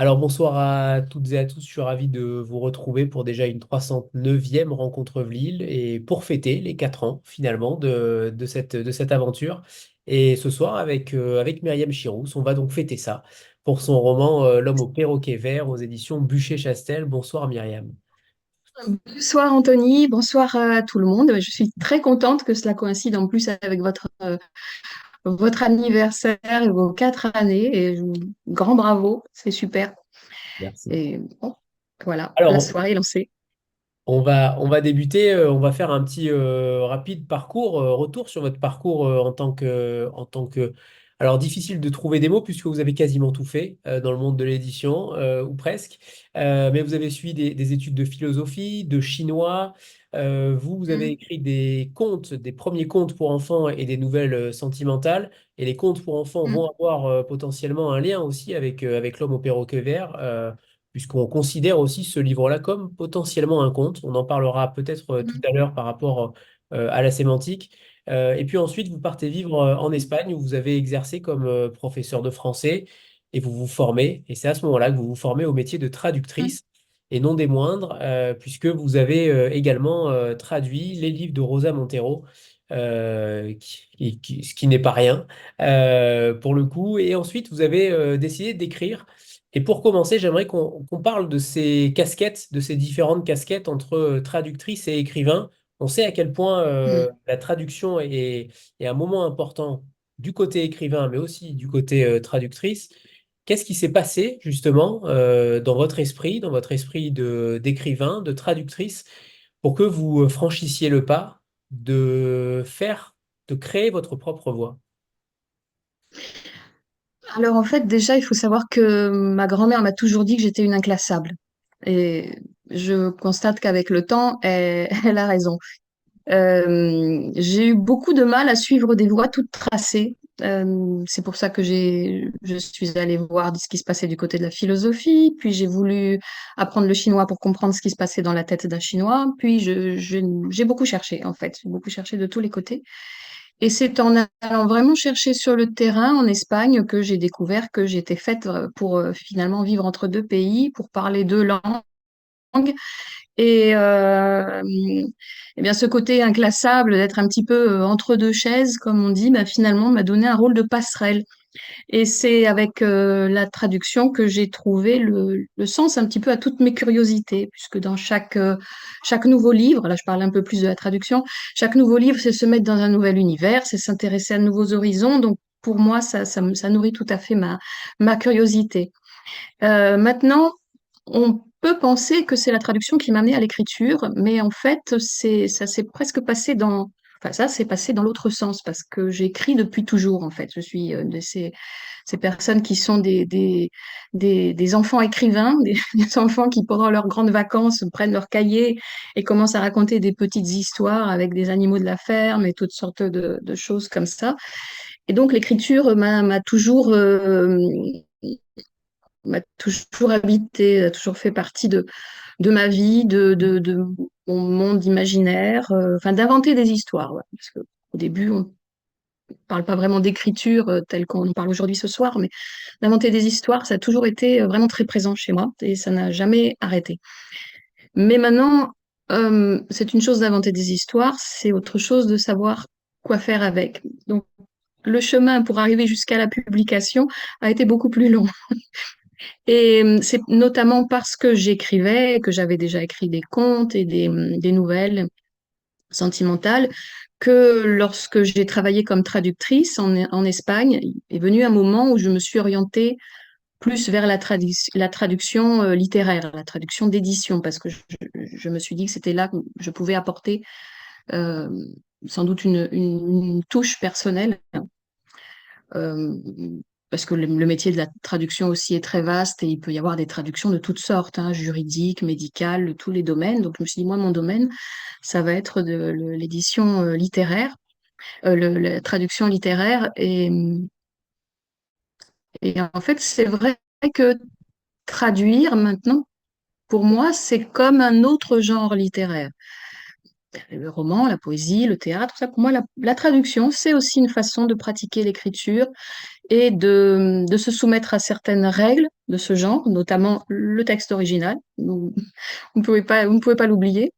Alors bonsoir à toutes et à tous, je suis ravi de vous retrouver pour déjà une 309e rencontre Vlil et pour fêter les 4 ans finalement de cette aventure. Et ce soir avec Myriam Chirousse, on va donc fêter ça pour son roman L'homme au perroquet vert aux éditions Bûcher-Chastel. Bonsoir Myriam. Bonsoir Anthony, bonsoir à tout le monde. Je suis très contente que cela coïncide en plus avec votre anniversaire et vos 4 années. Grand bravo, c'est super. Merci. Et bon, voilà, la Alors, soirée est lancée. on va débuter, on va faire un petit rapide parcours, retour sur votre parcours en tant que. Alors, difficile de trouver des mots puisque vous avez quasiment tout fait dans le monde de l'édition, ou presque. Mais vous avez suivi des études de philosophie, de chinois. Vous avez Mm, écrit des contes, des premiers contes pour enfants et des nouvelles sentimentales. Et les contes pour enfants mm, vont avoir potentiellement un lien aussi avec l'homme au perroquet vert. Puisqu'on considère aussi ce livre-là comme potentiellement un conte. On en parlera peut-être tout mm, à l'heure par rapport à la sémantique. Et puis ensuite, vous partez vivre en Espagne où vous avez exercé comme professeur de français et vous vous formez. Et c'est à ce moment-là que vous vous formez au métier de mm, traductrice et non des moindres, puisque vous avez également traduit les livres de Rosa Montero. Ce qui n'est pas rien pour le coup. Et ensuite, vous avez décidé d'écrire et pour commencer, j'aimerais qu'on parle de ces casquettes, de ces différentes casquettes entre traductrice et écrivain. On sait à quel point mm. la traduction est un moment important du côté écrivain, mais aussi du côté traductrice. Qu'est-ce qui s'est passé justement dans votre esprit d'écrivain, de traductrice, pour que vous franchissiez le pas de faire, de créer votre propre voix? Alors en fait, déjà, il faut savoir que ma grand-mère m'a toujours dit que j'étais une inclassable. Et je constate qu'avec le temps, elle a raison. J'ai eu beaucoup de mal à suivre des voies toutes tracées. C'est pour ça que je suis allée voir ce qui se passait du côté de la philosophie, puis j'ai voulu apprendre le chinois pour comprendre ce qui se passait dans la tête d'un Chinois, puis j'ai beaucoup cherché en fait, j'ai beaucoup cherché de tous les côtés. Et c'est en allant vraiment chercher sur le terrain en Espagne que j'ai découvert que j'étais faite pour finalement vivre entre deux pays, pour parler deux langues. Et eh bien, ce côté inclassable, d'être un petit peu entre deux chaises, comme on dit, bah, finalement m'a donné un rôle de passerelle. Et c'est avec la traduction que j'ai trouvé le sens un petit peu à toutes mes curiosités, puisque dans chaque nouveau livre, là je parle un peu plus de la traduction, chaque nouveau livre, c'est se mettre dans un nouvel univers, c'est s'intéresser à de nouveaux horizons. Donc pour moi, ça nourrit tout à fait ma curiosité. Maintenant, on peut penser que c'est la traduction qui m'a amené à l'écriture, mais en fait, ça s'est presque passé enfin, ça s'est passé dans l'autre sens parce que j'écris depuis toujours, en fait. Je suis de ces personnes qui sont des enfants écrivains, des enfants qui, pendant leurs grandes vacances, prennent leur cahier et commencent à raconter des petites histoires avec des animaux de la ferme et toutes sortes de choses comme ça. Et donc, l'écriture m'a toujours habité, a toujours fait partie de ma vie, de mon monde imaginaire, enfin d'inventer des histoires. Ouais. Parce que au début, on ne parle pas vraiment d'écriture telle qu'on en parle aujourd'hui ce soir, mais d'inventer des histoires, ça a toujours été vraiment très présent chez moi et ça n'a jamais arrêté. Mais maintenant, c'est une chose d'inventer des histoires, c'est autre chose de savoir quoi faire avec. Donc, le chemin pour arriver jusqu'à la publication a été beaucoup plus long. Et c'est notamment parce que j'écrivais, que j'avais déjà écrit des contes et des nouvelles sentimentales, que lorsque j'ai travaillé comme traductrice en Espagne, est venu un moment où je me suis orientée plus vers la traduction littéraire, la traduction d'édition, parce que je me suis dit que c'était là que je pouvais apporter euh, sans doute une touche personnelle. Euh, Parce que le métier de la traduction aussi est très vaste et il peut y avoir des traductions de toutes sortes, hein, juridiques, médicales, de tous les domaines. Donc je me suis dit, moi, mon domaine, ça va être de l'édition littéraire, la traduction littéraire. Et en fait, c'est vrai que traduire maintenant, pour moi, c'est comme un autre genre littéraire. Le roman, la poésie, le théâtre, ça, pour moi, la traduction, c'est aussi une façon de pratiquer l'écriture et de se soumettre à certaines règles de ce genre, notamment le texte original. Vous ne pouvez pas l'oublier.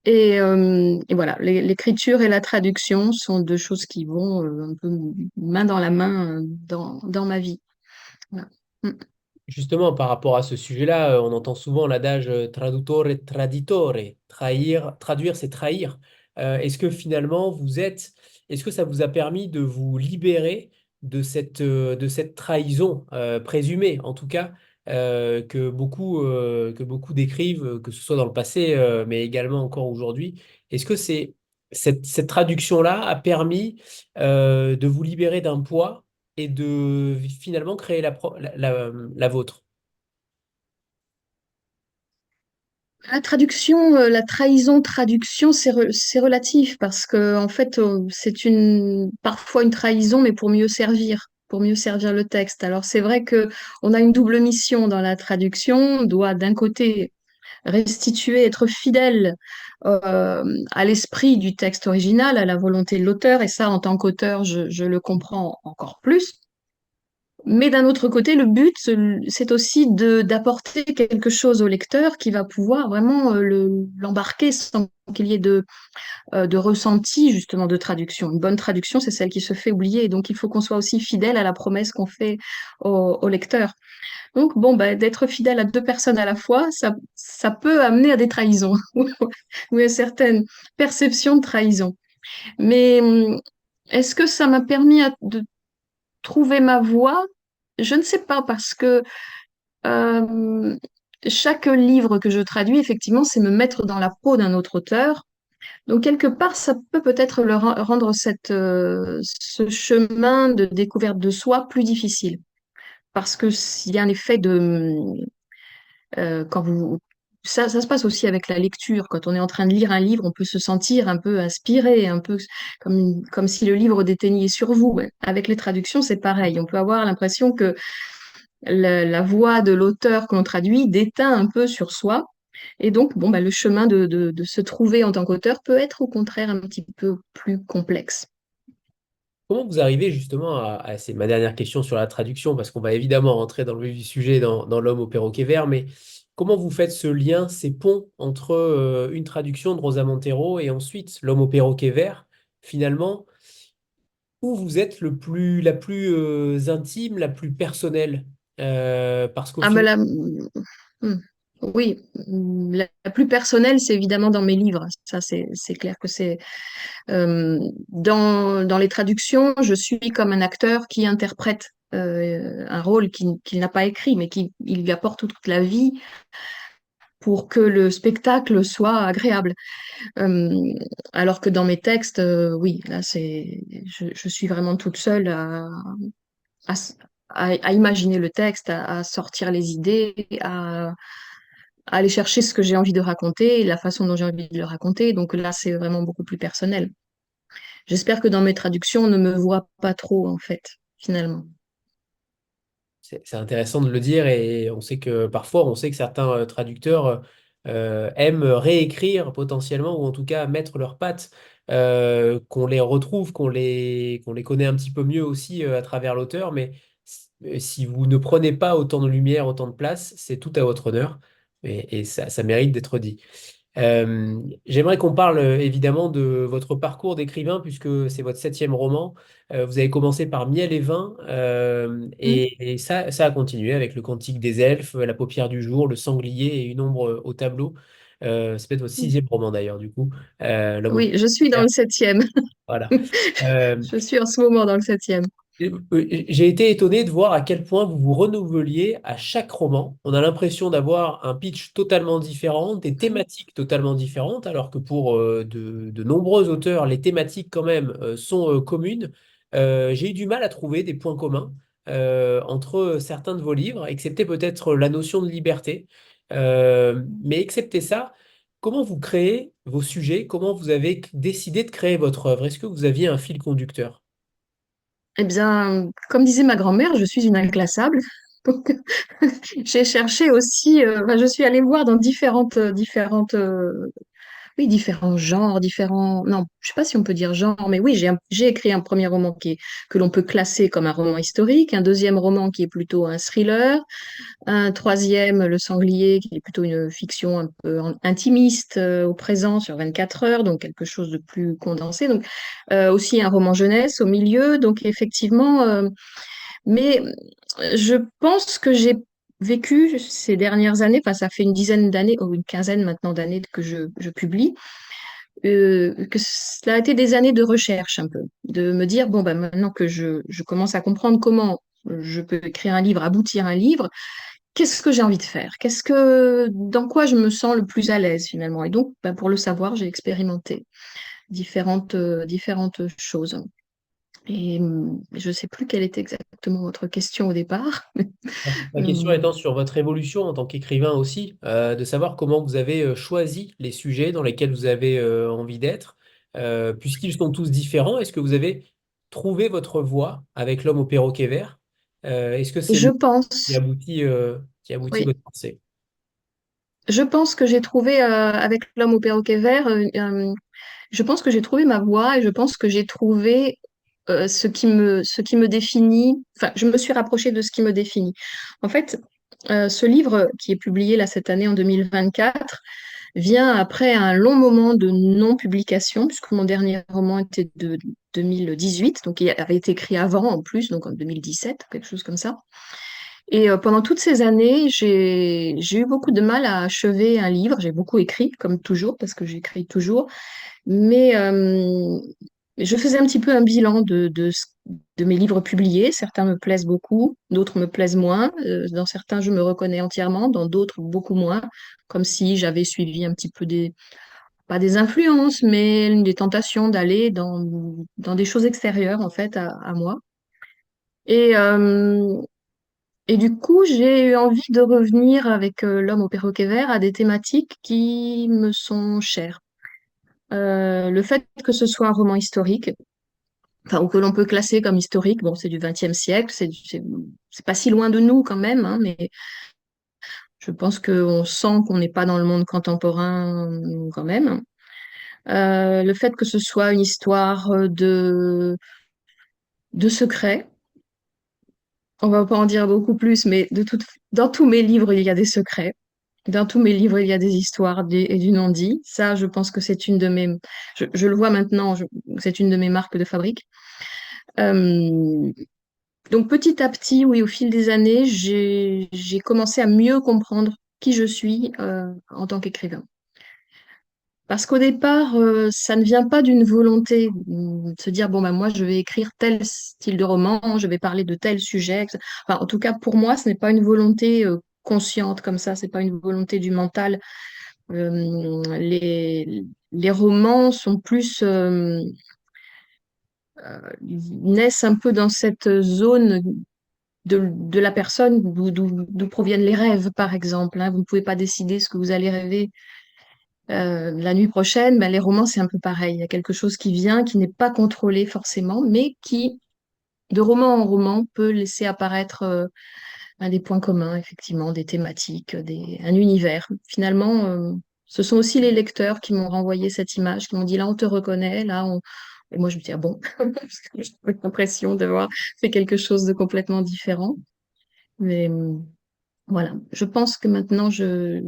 Et voilà, l'écriture et la traduction sont deux choses qui vont un peu main dans la main dans ma vie. Voilà. Mm. Justement, par rapport à ce sujet-là, on entend souvent l'adage traduttore traditore, traduire, c'est trahir. Est-ce que finalement est-ce que ça vous a permis de vous libérer de cette trahison présumée, en tout cas, que beaucoup décrivent, que ce soit dans le passé, mais également encore aujourd'hui. Est-ce que cette traduction-là a permis de vous libérer d'un poids et de finalement créer la vôtre? La traduction, la trahison, traduction, c'est relatif parce que en fait, c'est parfois une trahison, mais pour mieux servir le texte. Alors c'est vrai que on a une double mission dans la traduction. On doit d'un côté restituer, être fidèle à l'esprit du texte original, à la volonté de l'auteur, et ça, en tant qu'auteur, je le comprends encore plus. Mais d'un autre côté, le but, c'est aussi d'apporter quelque chose au lecteur qui va pouvoir vraiment l'embarquer sans qu'il y ait de ressenti, justement, de traduction. Une bonne traduction, c'est celle qui se fait oublier. Et donc, il faut qu'on soit aussi fidèle à la promesse qu'on fait au lecteur. Donc, bon, bah, d'être fidèle à deux personnes à la fois, ça peut amener à des trahisons ou à certaines perceptions de trahison. Mais est-ce que ça m'a permis de trouver ma voie? Je ne sais pas, parce que euh, chaque livre que je traduis, effectivement, c'est me mettre dans la peau d'un autre auteur. Donc, quelque part, ça peut peut-être rendre ce chemin de découverte de soi plus difficile. Parce que s'il y a un effet quand vous, ça se passe aussi avec la lecture. Quand on est en train de lire un livre, on peut se sentir un peu inspiré, un peu comme si le livre déteignait sur vous. Ouais. Avec les traductions, c'est pareil. On peut avoir l'impression que la voix de l'auteur que l'on traduit déteint un peu sur soi. Et donc, bon, bah, le chemin de se trouver en tant qu'auteur peut être au contraire un petit peu plus complexe. Comment vous arrivez justement c'est ma dernière question sur la traduction, parce qu'on va évidemment rentrer dans le vif du sujet dans L'homme au perroquet vert, mais comment vous faites ce lien, ces ponts entre une traduction de Rosa Montero et ensuite L'homme au perroquet vert, finalement, où vous êtes la plus intime, la plus personnelle? Parce qu'au Ah, mais final, oui, la plus personnelle, c'est évidemment dans mes livres. Ça, c'est clair que c'est dans les traductions, je suis comme un acteur qui interprète un rôle qu'il n'a pas écrit, mais qui il lui apporte toute la vie pour que le spectacle soit agréable. Euh, alors que dans mes textes, oui, là, je suis vraiment toute seule à, à imaginer le texte, à sortir les idées, à aller chercher ce que j'ai envie de raconter, la façon dont j'ai envie de le raconter. Donc là, c'est vraiment beaucoup plus personnel. J'espère que dans mes traductions, on ne me voit pas trop, en fait, finalement. c'est intéressant de le dire et on sait que certains traducteurs aiment réécrire potentiellement ou en tout cas mettre leurs pattes, qu'on les retrouve, qu'on les connaît un petit peu mieux aussi à travers l'auteur. Mais si vous ne prenez pas autant de lumière, autant de place, c'est tout à votre honneur et ça mérite d'être dit. J'aimerais qu'on parle évidemment de votre parcours d'écrivain puisque c'est votre septième roman. Vous avez commencé par Miel et vin Mm. et ça a continué avec Le Cantique des Elfes, La paupière du jour, Le Sanglier et Une ombre au tableau. C'est peut-être votre sixième roman d'ailleurs du coup, L'homme au Oui, je suis dans Vert. le septième. Voilà. Euh, Je suis en ce moment dans le septième. J'ai été étonné de voir à quel point vous vous renouveliez à chaque roman. On a l'impression d'avoir un pitch totalement différent, des thématiques totalement différentes, alors que pour de nombreux auteurs, les thématiques quand même sont communes. J'ai eu du mal à trouver des points communs entre certains de vos livres, excepté peut-être la notion de liberté. Mais excepté ça, comment vous créez vos sujets? Comment vous avez décidé de créer votre œuvre? Est-ce que vous aviez un fil conducteur? Eh bien, comme disait ma grand-mère, je suis une inclassable. Donc, j'ai cherché aussi, enfin, je suis allée voir dans différentes oui, différents genres, différents. Non, je sais pas si on peut dire genre, mais oui, j'ai écrit un premier roman que l'on peut classer comme un roman historique, un deuxième roman qui est plutôt un thriller, un troisième, Le Sanglier, qui est plutôt une fiction un peu intimiste au présent sur 24 heures, donc quelque chose de plus condensé. Donc aussi un roman jeunesse au milieu. Donc effectivement, mais je pense que j'ai vécu ces dernières années, enfin ça fait une dizaine d'années ou une quinzaine maintenant d'années que je publie, que cela a été des années de recherche un peu, de me dire, bon, bah, maintenant que je commence à comprendre comment je peux écrire un livre, aboutir un livre, qu'est-ce que j'ai envie de faire? Dans quoi je me sens le plus à l'aise finalement? Et donc, bah, pour le savoir, j'ai expérimenté différentes choses. Et je ne sais plus quelle était exactement votre question au départ. La question Hum, étant sur votre évolution en tant qu'écrivain aussi, de savoir comment vous avez choisi les sujets dans lesquels vous avez envie d'être, puisqu'ils sont tous différents. Est-ce que vous avez trouvé votre voie avec L'homme au perroquet vert? Est-ce que c'est je le pense, qui aboutit oui, votre pensée? je pense que j'ai trouvé avec L'homme au perroquet vert, je pense que j'ai trouvé ma voie et je pense que j'ai trouvé ce qui me définit. Enfin, je me suis rapprochée de ce qui me définit. En fait, ce livre qui est publié là cette année en 2024 vient après un long moment de non-publication, puisque mon dernier roman était de 2018, donc il avait été écrit avant en plus, donc en 2017, quelque chose comme ça. Et pendant toutes ces années, j'ai eu beaucoup de mal à achever un livre. J'ai beaucoup écrit, comme toujours, parce que j'écris toujours. Mais je faisais un petit peu un bilan de mes livres publiés. Certains me plaisent beaucoup, d'autres me plaisent moins. Dans certains, je me reconnais entièrement, dans d'autres, beaucoup moins. Comme si j'avais suivi un petit peu pas des influences, mais des tentations d'aller dans des choses extérieures, en fait, à moi. Et, euh, et du coup, j'ai eu envie de revenir avec L'homme au perroquet vert à des thématiques qui me sont chères. Le fait que ce soit un roman historique, enfin, ou que l'on peut classer comme historique, bon, c'est du XXe siècle, c'est pas si loin de nous quand même, hein, mais je pense qu'on sent qu'on n'est pas dans le monde contemporain quand même. Le fait que ce soit une histoire de secret, on va pas en dire beaucoup plus, mais dans tous mes livres, il y a des secrets. Dans tous mes livres, il y a des histoires et du non-dit. Ça, je pense que c'est une de mes, je le vois maintenant, c'est une de mes marques de fabrique. Euh, donc petit à petit, oui, au fil des années, j'ai commencé à mieux comprendre qui je suis en tant qu'écrivain. Parce qu'au départ, ça ne vient pas d'une volonté de se dire, bon, ben, moi, je vais écrire tel style de roman, je vais parler de tel sujet. Etc. Enfin, en tout cas, pour moi, ce n'est pas une volonté consciente comme ça, c'est pas une volonté du mental. Les romans sont plus, naissent un peu dans cette zone de la personne d'où proviennent les rêves, par exemple. Hein. Vous ne pouvez pas décider ce que vous allez rêver la nuit prochaine. Ben, les romans, c'est un peu pareil. Il y a quelque chose qui vient, qui n'est pas contrôlé forcément, mais qui, de roman en roman, peut laisser apparaître des points communs, effectivement, des thématiques, un univers. Finalement, ce sont aussi les lecteurs qui m'ont renvoyé cette image, qui m'ont dit, là, on te reconnaît, là, on... Et moi, je me dis, ah bon, parce que j'ai l'impression d'avoir fait quelque chose de complètement différent. Mais voilà, je pense que maintenant, j'ai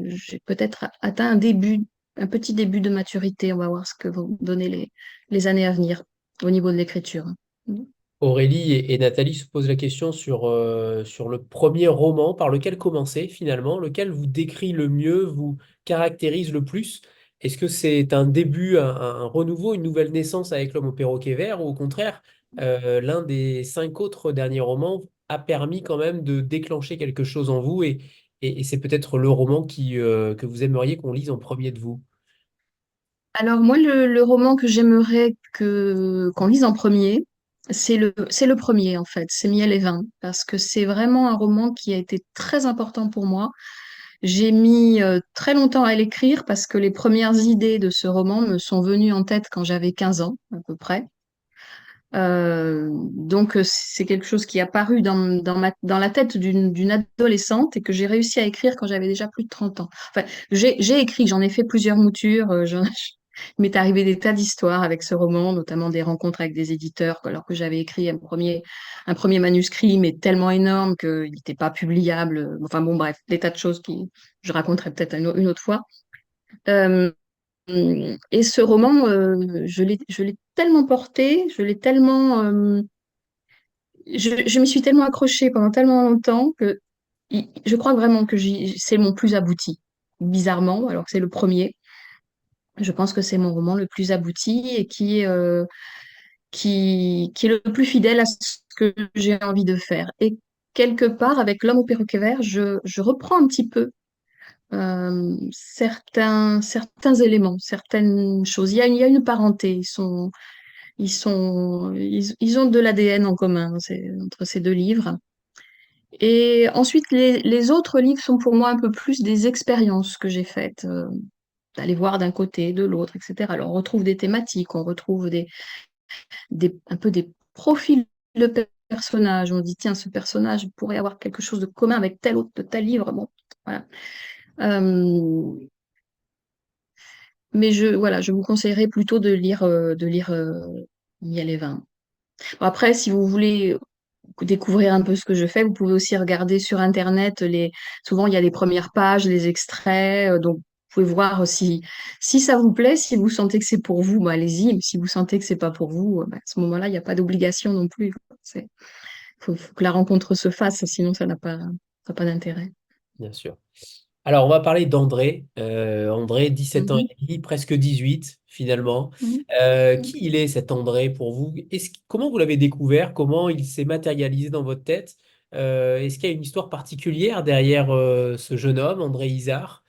peut-être atteint un petit début de maturité. On va voir ce que vont donner les années à venir au niveau de l'écriture. Aurélie et Nathalie se posent la question sur le premier roman par lequel commencer finalement, lequel vous décrit le mieux, vous caractérise le plus. Est-ce que c'est un début, un renouveau, une nouvelle naissance avec L'homme au perroquet vert, ou au contraire, l'un des 5 autres derniers romans a permis quand même de déclencher quelque chose en vous, et c'est peut-être le roman que vous aimeriez qu'on lise en premier de vous? Alors moi, le roman que j'aimerais qu'on lise en premier, c'est le premier en fait, c'est Miel et vin, parce que c'est vraiment un roman qui a été très important pour moi. J'ai mis très longtemps à l'écrire parce que les premières idées de ce roman me sont venues en tête quand j'avais 15 ans à peu près. Donc c'est quelque chose qui est apparu dans la tête d'une adolescente et que j'ai réussi à écrire quand j'avais déjà plus de 30 ans. Enfin, j'ai écrit, j'en ai fait plusieurs moutures, Il m'est arrivé des tas d'histoires avec ce roman, notamment des rencontres avec des éditeurs, alors que j'avais écrit un premier manuscrit, mais tellement énorme qu'il n'était pas publiable. Enfin bon, bref, des tas de choses qui je raconterai peut-être une autre fois. Euh, et ce roman, je l'ai tellement porté, je m'y suis tellement accrochée pendant tellement longtemps que je crois vraiment que c'est mon plus abouti. Bizarrement, alors que c'est le premier. Je pense que c'est mon roman le plus abouti et qui est le plus fidèle à ce que j'ai envie de faire. Et quelque part, avec L'homme au perroquet vert, je reprends un petit peu certains éléments, certaines choses. Il y a une parenté. Ils ont de l'ADN en commun entre ces deux livres. Et ensuite, les autres livres sont pour moi un peu plus des expériences que j'ai faites, d'aller voir d'un côté, de l'autre, etc. Alors, on retrouve des thématiques, on retrouve un peu des profils de personnages. On dit, tiens, ce personnage pourrait avoir quelque chose de commun avec tel autre de tel livre. Bon, voilà. Euh, mais voilà, je vous conseillerais plutôt de lire Miel et vin. Bon, après, si vous voulez découvrir un peu ce que je fais, vous pouvez aussi regarder sur Internet souvent il y a les premières pages, les extraits, donc vous pouvez voir si ça vous plaît, si vous sentez que c'est pour vous, bah, allez-y, mais si vous sentez que c'est pas pour vous, bah, à ce moment-là, il n'y a pas d'obligation non plus. Faut que la rencontre se fasse, sinon ça n'a pas d'intérêt. Bien sûr. Alors, on va parler d'André. André, 17 ans Mhm. et demi, presque 18 finalement. Mhm. Qui il est cet André pour vous? Comment vous l'avez découvert? Comment il s'est matérialisé dans votre tête? Est-ce qu'il y a une histoire particulière derrière ce jeune homme, André Isard?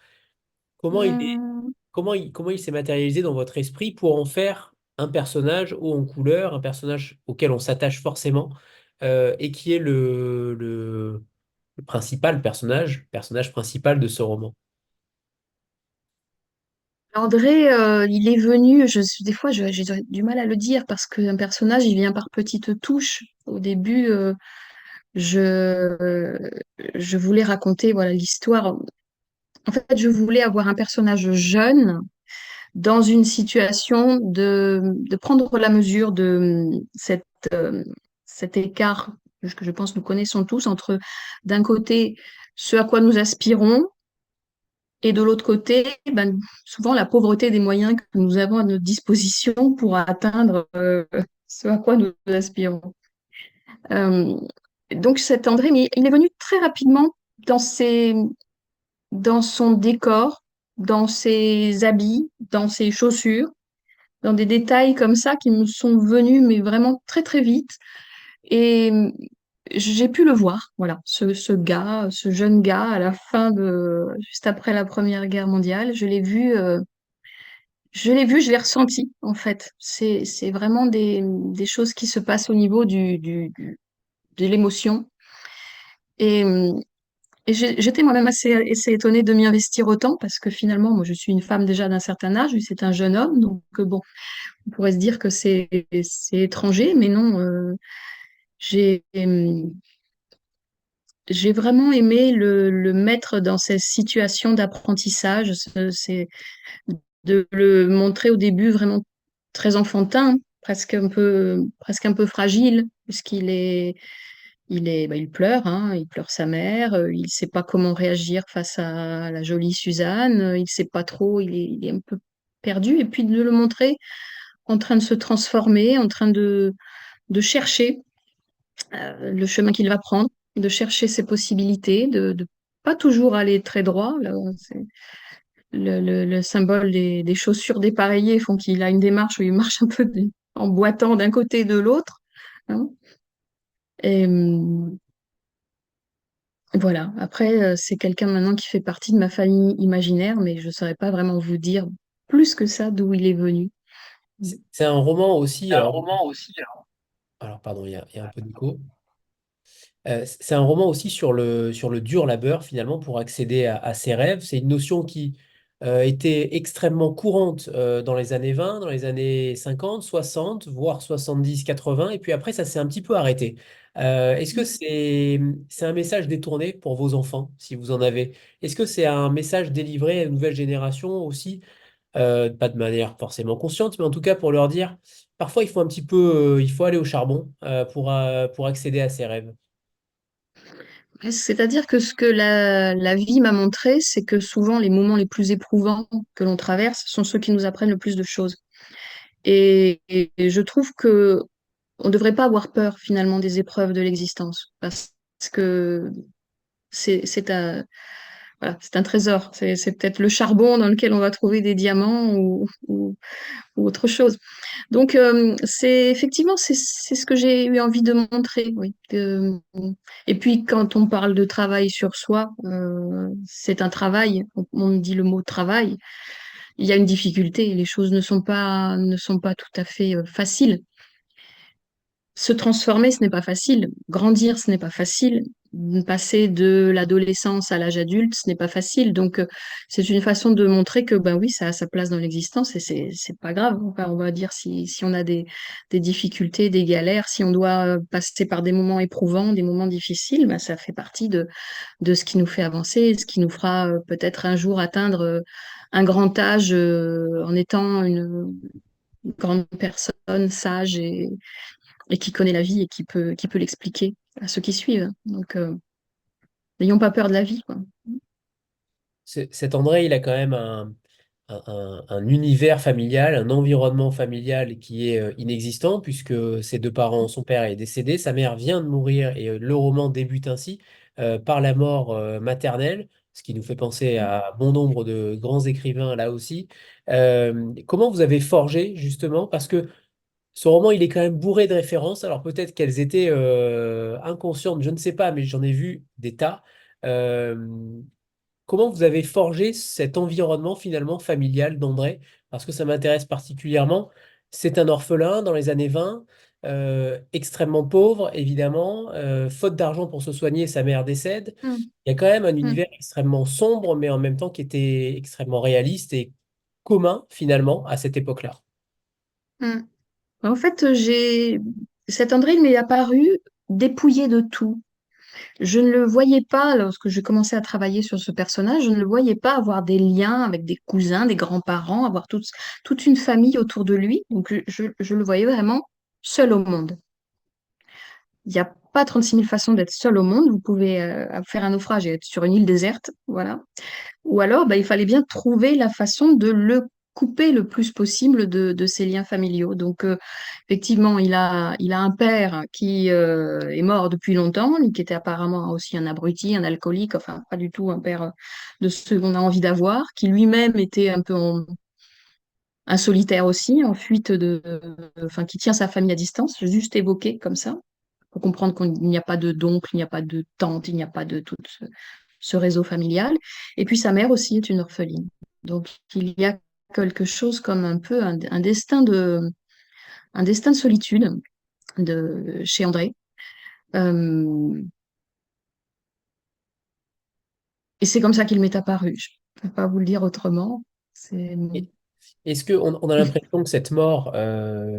Comment il est, Euh, comment il s'est matérialisé dans votre esprit pour en faire un personnage haut en couleur, un personnage auquel on s'attache forcément, et qui est le principal personnage principal de ce roman? André, il est venu, des fois j'ai du mal à le dire parce qu'un personnage, il vient par petites touches. Au début, je, je voulais raconter voilà l'histoire. En fait, je voulais avoir un personnage jeune dans une situation de prendre la mesure de euh, cet écart que je pense nous connaissons tous entre d'un côté ce à quoi nous aspirons et de l'autre côté, ben, souvent la pauvreté des moyens que nous avons à notre disposition pour atteindre ce à quoi nous aspirons. Euh, donc cet André, mais il est venu très rapidement dans dans son décor, dans ses habits, dans ses chaussures, dans des détails comme ça qui me sont venus, mais vraiment très très vite. Et j'ai pu le voir, voilà, ce gars, ce jeune gars, à la juste après la Première Guerre mondiale, je l'ai ressenti, en fait. C'est vraiment des choses qui se passent au niveau de l'émotion. Et, j'étais moi-même assez étonnée de m'y investir autant parce que finalement, moi, je suis une femme déjà d'un certain âge, lui, c'est un jeune homme, donc bon, on pourrait se dire que c'est étranger, mais non, j'ai, j'ai vraiment aimé le mettre dans ces situations d'apprentissage, de le montrer au début vraiment très enfantin, presque un peu fragile, puisqu'il pleure, hein, il pleure sa mère, il sait pas comment réagir face à la jolie Suzanne, il sait pas trop, il est un peu perdu, et puis de le montrer en train de se transformer, en train de chercher le chemin qu'il va prendre, de chercher ses possibilités, de pas toujours aller très droit. Là, le symbole des chaussures dépareillées font qu'il a une démarche où il marche un peu en boitant d'un côté et de l'autre, hein. Et voilà. Après, c'est quelqu'un maintenant qui fait partie de ma famille imaginaire, mais je ne saurais pas vraiment vous dire plus que ça d'où il est venu. C'est un roman aussi. C'est un roman aussi. Alors pardon, il y a un peu d'écho. C'est un roman aussi sur le dur labeur finalement pour accéder à ses rêves. C'est une notion qui était extrêmement courante dans les années 20, dans les années 50, 60, voire 70, 80, et puis après ça s'est un petit peu arrêté. Est-ce que c'est un message détourné pour vos enfants, si vous en avez? Est-ce que c'est un message délivré à une nouvelle génération aussi pas de manière forcément consciente, mais en tout cas pour leur dire, parfois il faut un petit peu, il faut aller au charbon pour accéder à ses rêves. C'est-à-dire que ce que la vie m'a montré, c'est que souvent les moments les plus éprouvants que l'on traverse sont ceux qui nous apprennent le plus de choses. Et je trouve que on ne devrait pas avoir peur finalement des épreuves de l'existence, parce que c'est un, voilà, c'est un trésor. C'est peut-être le charbon dans lequel on va trouver des diamants ou autre chose. Donc, c'est effectivement, c'est ce que j'ai eu envie de montrer, oui. Et puis, quand on parle de travail sur soi, c'est un travail. On dit le mot travail. Il y a une difficulté. Les choses ne sont pas tout à fait faciles. Se transformer, ce n'est pas facile. Grandir, ce n'est pas facile. Passer de l'adolescence à l'âge adulte, ce n'est pas facile. Donc, c'est une façon de montrer que, ben oui, ça a sa place dans l'existence et c'est pas grave. Enfin, on va dire si on a des difficultés, des galères, si on doit passer par des moments éprouvants, des moments difficiles, ben, ça fait partie de ce qui nous fait avancer, ce qui nous fera peut-être un jour atteindre un grand âge en étant une grande personne sage et qui connaît la vie et qui peut l'expliquer à ceux qui suivent. Donc, n'ayons pas peur de la vie, quoi. Cet André, il a quand même un univers familial, un environnement familial qui est inexistant puisque ses deux parents, son père est décédé, sa mère vient de mourir et le roman débute ainsi par la mort maternelle, ce qui nous fait penser à bon nombre de grands écrivains là aussi. Comment vous avez forgé justement, parce que ce roman, il est quand même bourré de références, alors peut-être qu'elles étaient inconscientes, je ne sais pas, mais j'en ai vu des tas. Euh, Comment vous avez forgé cet environnement finalement familial d'André? Parce que ça m'intéresse particulièrement. C'est un orphelin dans les années 20, extrêmement pauvre, évidemment, faute d'argent pour se soigner, sa mère décède. Mm, Il y a quand même un mm, univers extrêmement sombre, mais en même temps qui était extrêmement réaliste et commun finalement à cette époque-là. mm. En fait, cet André, il m'est apparu dépouillé de tout. Je ne le voyais pas, lorsque je commençais à travailler sur ce personnage, je ne le voyais pas avoir des liens avec des cousins, des grands-parents, avoir toute une famille autour de lui. Donc, je le voyais vraiment seul au monde. Il n'y a pas 36 000 façons d'être seul au monde. Vous pouvez faire un naufrage et être sur une île déserte, voilà. Ou alors, bah, il fallait bien trouver la façon de le couper le plus possible de ses liens familiaux. Donc, effectivement, il a un père qui est mort depuis longtemps, lui qui était apparemment aussi un abruti, un alcoolique, enfin, pas du tout un père de ce qu'on a envie d'avoir, qui lui-même était un peu un solitaire aussi, en fuite enfin, qui tient sa famille à distance, juste évoqué comme ça, pour comprendre qu'il n'y a pas de d'oncle, il n'y a pas de tante, il n'y a pas de tout ce réseau familial. Et puis sa mère aussi est une orpheline. Donc il y a quelque chose comme un peu un destin de solitude chez André. Euh, et c'est comme ça qu'il m'est apparu. Je ne peux pas vous le dire autrement. C'est... Est-ce qu'on on a l'impression que cette mort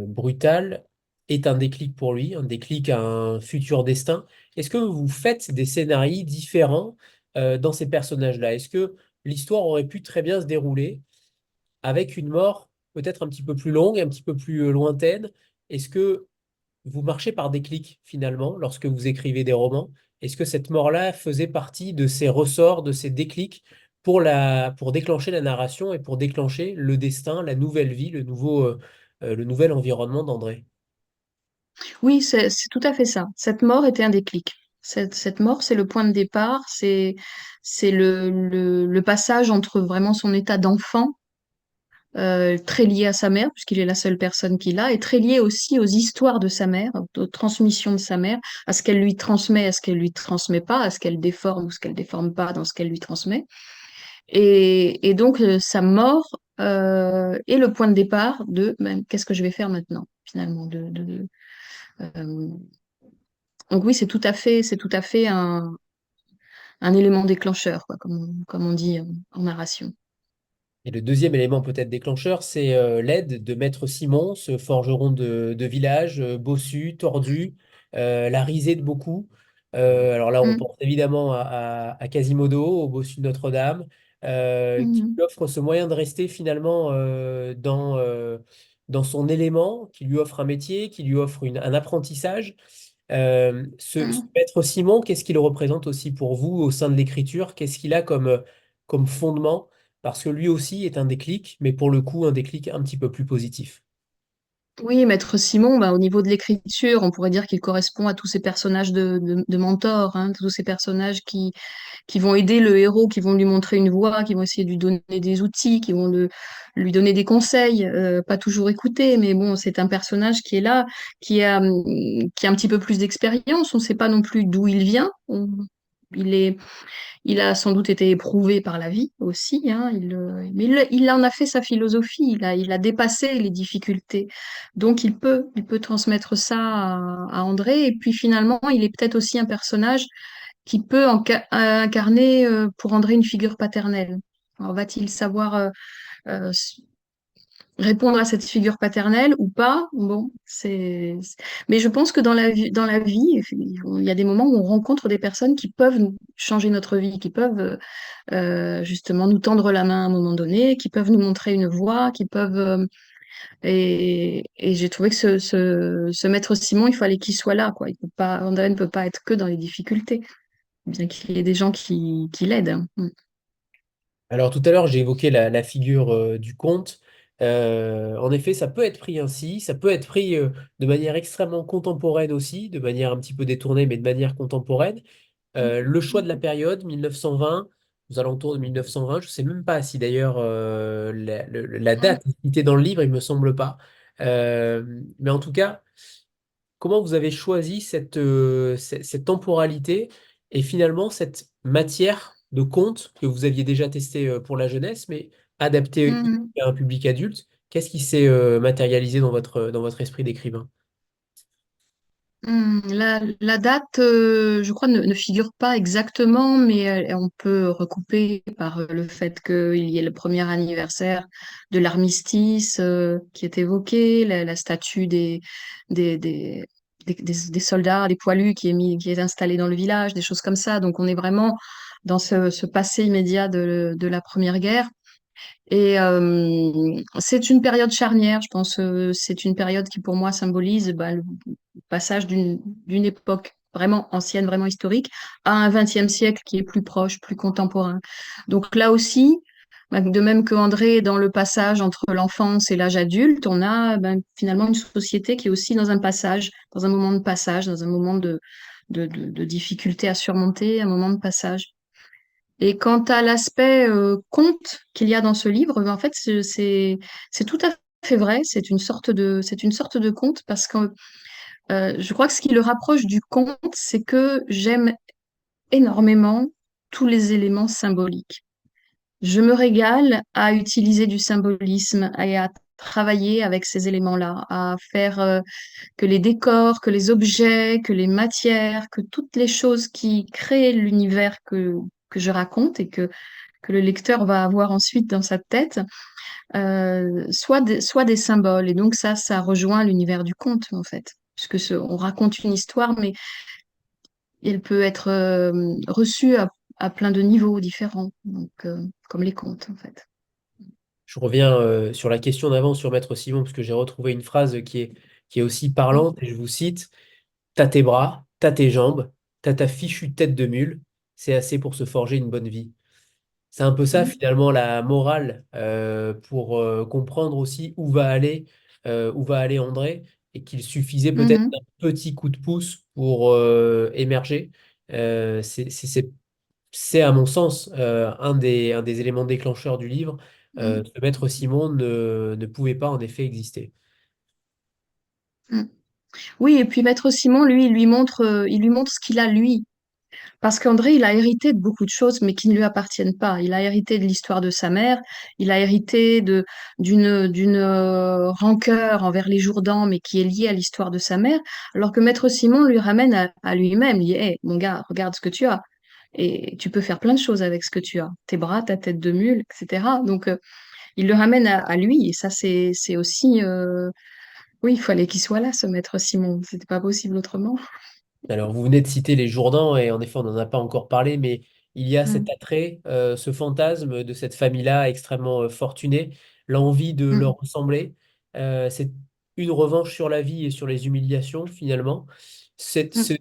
brutale est un déclic pour lui, un déclic à un futur destin? Est-ce que vous faites des scénarios différents dans ces personnages-là? Est-ce que l'histoire aurait pu très bien se dérouler avec une mort peut-être un petit peu plus longue, un petit peu plus lointaine? Est-ce que vous marchez par déclic finalement lorsque vous écrivez des romans? Est-ce que cette mort-là faisait partie de ces ressorts, de ces déclics pour déclencher la narration et pour déclencher le destin, la nouvelle vie, le nouvel environnement d'André? Oui, c'est tout à fait ça. Cette mort était un déclic. Cette mort, c'est le point de départ, c'est le passage entre vraiment son état d'enfant, très lié à sa mère, puisqu'il est la seule personne qu'il a, et très lié aussi aux histoires de sa mère, aux transmissions de sa mère, à ce qu'elle lui transmet, à ce qu'elle lui transmet pas, à ce qu'elle déforme ou ce qu'elle déforme pas dans ce qu'elle lui transmet. Et donc, sa mort est le point de départ de ben, qu'est-ce que je vais faire maintenant, finalement. Euh, donc oui, c'est tout à fait un élément déclencheur, quoi, comme on dit en narration. Et le deuxième élément peut-être déclencheur, c'est l'aide de Maître Simon, ce forgeron de village, bossu, tordu, la risée de beaucoup. Alors là, on Mm, pense évidemment à Quasimodo, au bossu de Notre-Dame. qui Mhm. lui offre ce moyen de rester finalement dans son élément, qui lui offre un métier, qui lui offre un apprentissage. Ce Mhm. maître Simon, qu'est-ce qu'il représente aussi pour vous au sein de l'écriture? Qu'est-ce qu'il a comme fondement? Parce que lui aussi est un déclic, mais pour le coup, un déclic un petit peu plus positif. Oui, Maître Simon, bah, au niveau de l'écriture, on pourrait dire qu'il correspond à tous ces personnages de mentors, hein, tous ces personnages qui vont aider le héros, qui vont lui montrer une voie, qui vont essayer de lui donner des outils, qui vont lui donner des conseils, pas toujours écouter, mais bon, c'est un personnage qui est là, qui a un petit peu plus d'expérience. On ne sait pas non plus d'où il vient. Il est, il a sans doute été éprouvé par la vie aussi, hein, mais il en a fait sa philosophie, il a dépassé les difficultés. Donc il peut transmettre ça à André. Et puis finalement, il est peut-être aussi un personnage qui peut incarner pour André une figure paternelle. Alors, va-t-il savoir euh, s- répondre à cette figure paternelle ou pas? Bon, mais je pense que dans la vie, il y a des moments où on rencontre des personnes qui peuvent changer notre vie, qui peuvent justement nous tendre la main à un moment donné, qui peuvent nous montrer une voie, qui peuvent et j'ai trouvé que ce maître Simon, il fallait qu'il soit là, quoi. Il peut pas, André ne peut pas être que dans les difficultés, bien qu'il y ait des gens qui l'aident, hein. Mm. Alors tout à l'heure, j'ai évoqué la figure du conte. En effet, ça peut être pris ainsi, ça peut être pris de manière extrêmement contemporaine aussi, de manière un petit peu détournée, mais de manière contemporaine. Le choix de la période, 1920, aux alentours de 1920, je ne sais même pas si d'ailleurs la Mm. date est citée dans le livre, il me semble pas. Mais en tout cas, comment vous avez choisi cette temporalité et finalement cette matière de conte que vous aviez déjà testé pour la jeunesse, mais adaptée Mm. à un public adulte? Qu'est-ce qui s'est matérialisé dans votre esprit d'écrivain? La date, je crois, ne figure pas exactement, mais on peut recouper par le fait qu'il y ait le premier anniversaire de l'armistice qui est évoqué, la statue des, des, des soldats, des poilus qui est installée dans le village, des choses comme ça. Donc on est vraiment dans ce passé immédiat de la Première Guerre. Et c'est une période charnière, je pense. C'est une période qui, pour moi, symbolise le passage d'une époque vraiment ancienne, vraiment historique, à un XXe siècle qui est plus proche, plus contemporain. Donc là aussi, de même que André, dans le passage entre l'enfance et l'âge adulte, on a finalement une société qui est aussi dans un passage, dans un moment de passage, dans un moment de difficulté à surmonter, un moment de passage. Et quant à l'aspect conte qu'il y a dans ce livre, en fait, c'est tout à fait vrai. C'est une sorte de conte parce que je crois que ce qui le rapproche du conte, c'est que j'aime énormément tous les éléments symboliques. Je me régale à utiliser du symbolisme et à travailler avec ces éléments-là, à faire que les décors, que les objets, que les matières, que toutes les choses qui créent l'univers que je raconte et que le lecteur va avoir ensuite dans sa tête, soit des symboles. Et donc ça rejoint l'univers du conte, en fait. Puisque on raconte une histoire, mais elle peut être reçue à plein de niveaux différents, donc, comme les contes, en fait. Je reviens sur la question d'avant sur Maître Simon, parce que j'ai retrouvé une phrase qui est aussi parlante, et je vous cite, t'as tes bras, t'as tes jambes, t'as ta fichue tête de mule, c'est assez pour se forger une bonne vie. C'est un peu ça Mm. finalement la morale pour comprendre aussi où va aller André, et qu'il suffisait peut-être Mhm. d'un petit coup de pouce pour émerger. C'est à mon sens un des éléments déclencheurs du livre. Mm. Ce maître Simon ne pouvait pas en effet exister. Mm. Oui, et puis Maître Simon, lui, il lui montre ce qu'il a, lui. Parce qu'André, il a hérité de beaucoup de choses, mais qui ne lui appartiennent pas. Il a hérité de l'histoire de sa mère, il a hérité d'une rancœur envers les Jourdans, mais qui est liée à l'histoire de sa mère, alors que Maître Simon lui ramène à lui-même. Il dit, hey, mon gars, regarde ce que tu as. Et tu peux faire plein de choses avec ce que tu as. Tes bras, ta tête de mule, etc. Donc, il le ramène à lui. Et ça, c'est aussi... Oui, il fallait qu'il soit là, ce Maître Simon. C'était pas possible autrement. Alors, vous venez de citer les Jourdans, et en effet, on n'en a pas encore parlé, mais il y a cet mm, attrait, ce fantasme de cette famille-là extrêmement fortunée, l'envie de leur mm, ressembler. C'est une revanche sur la vie et sur les humiliations finalement. mm,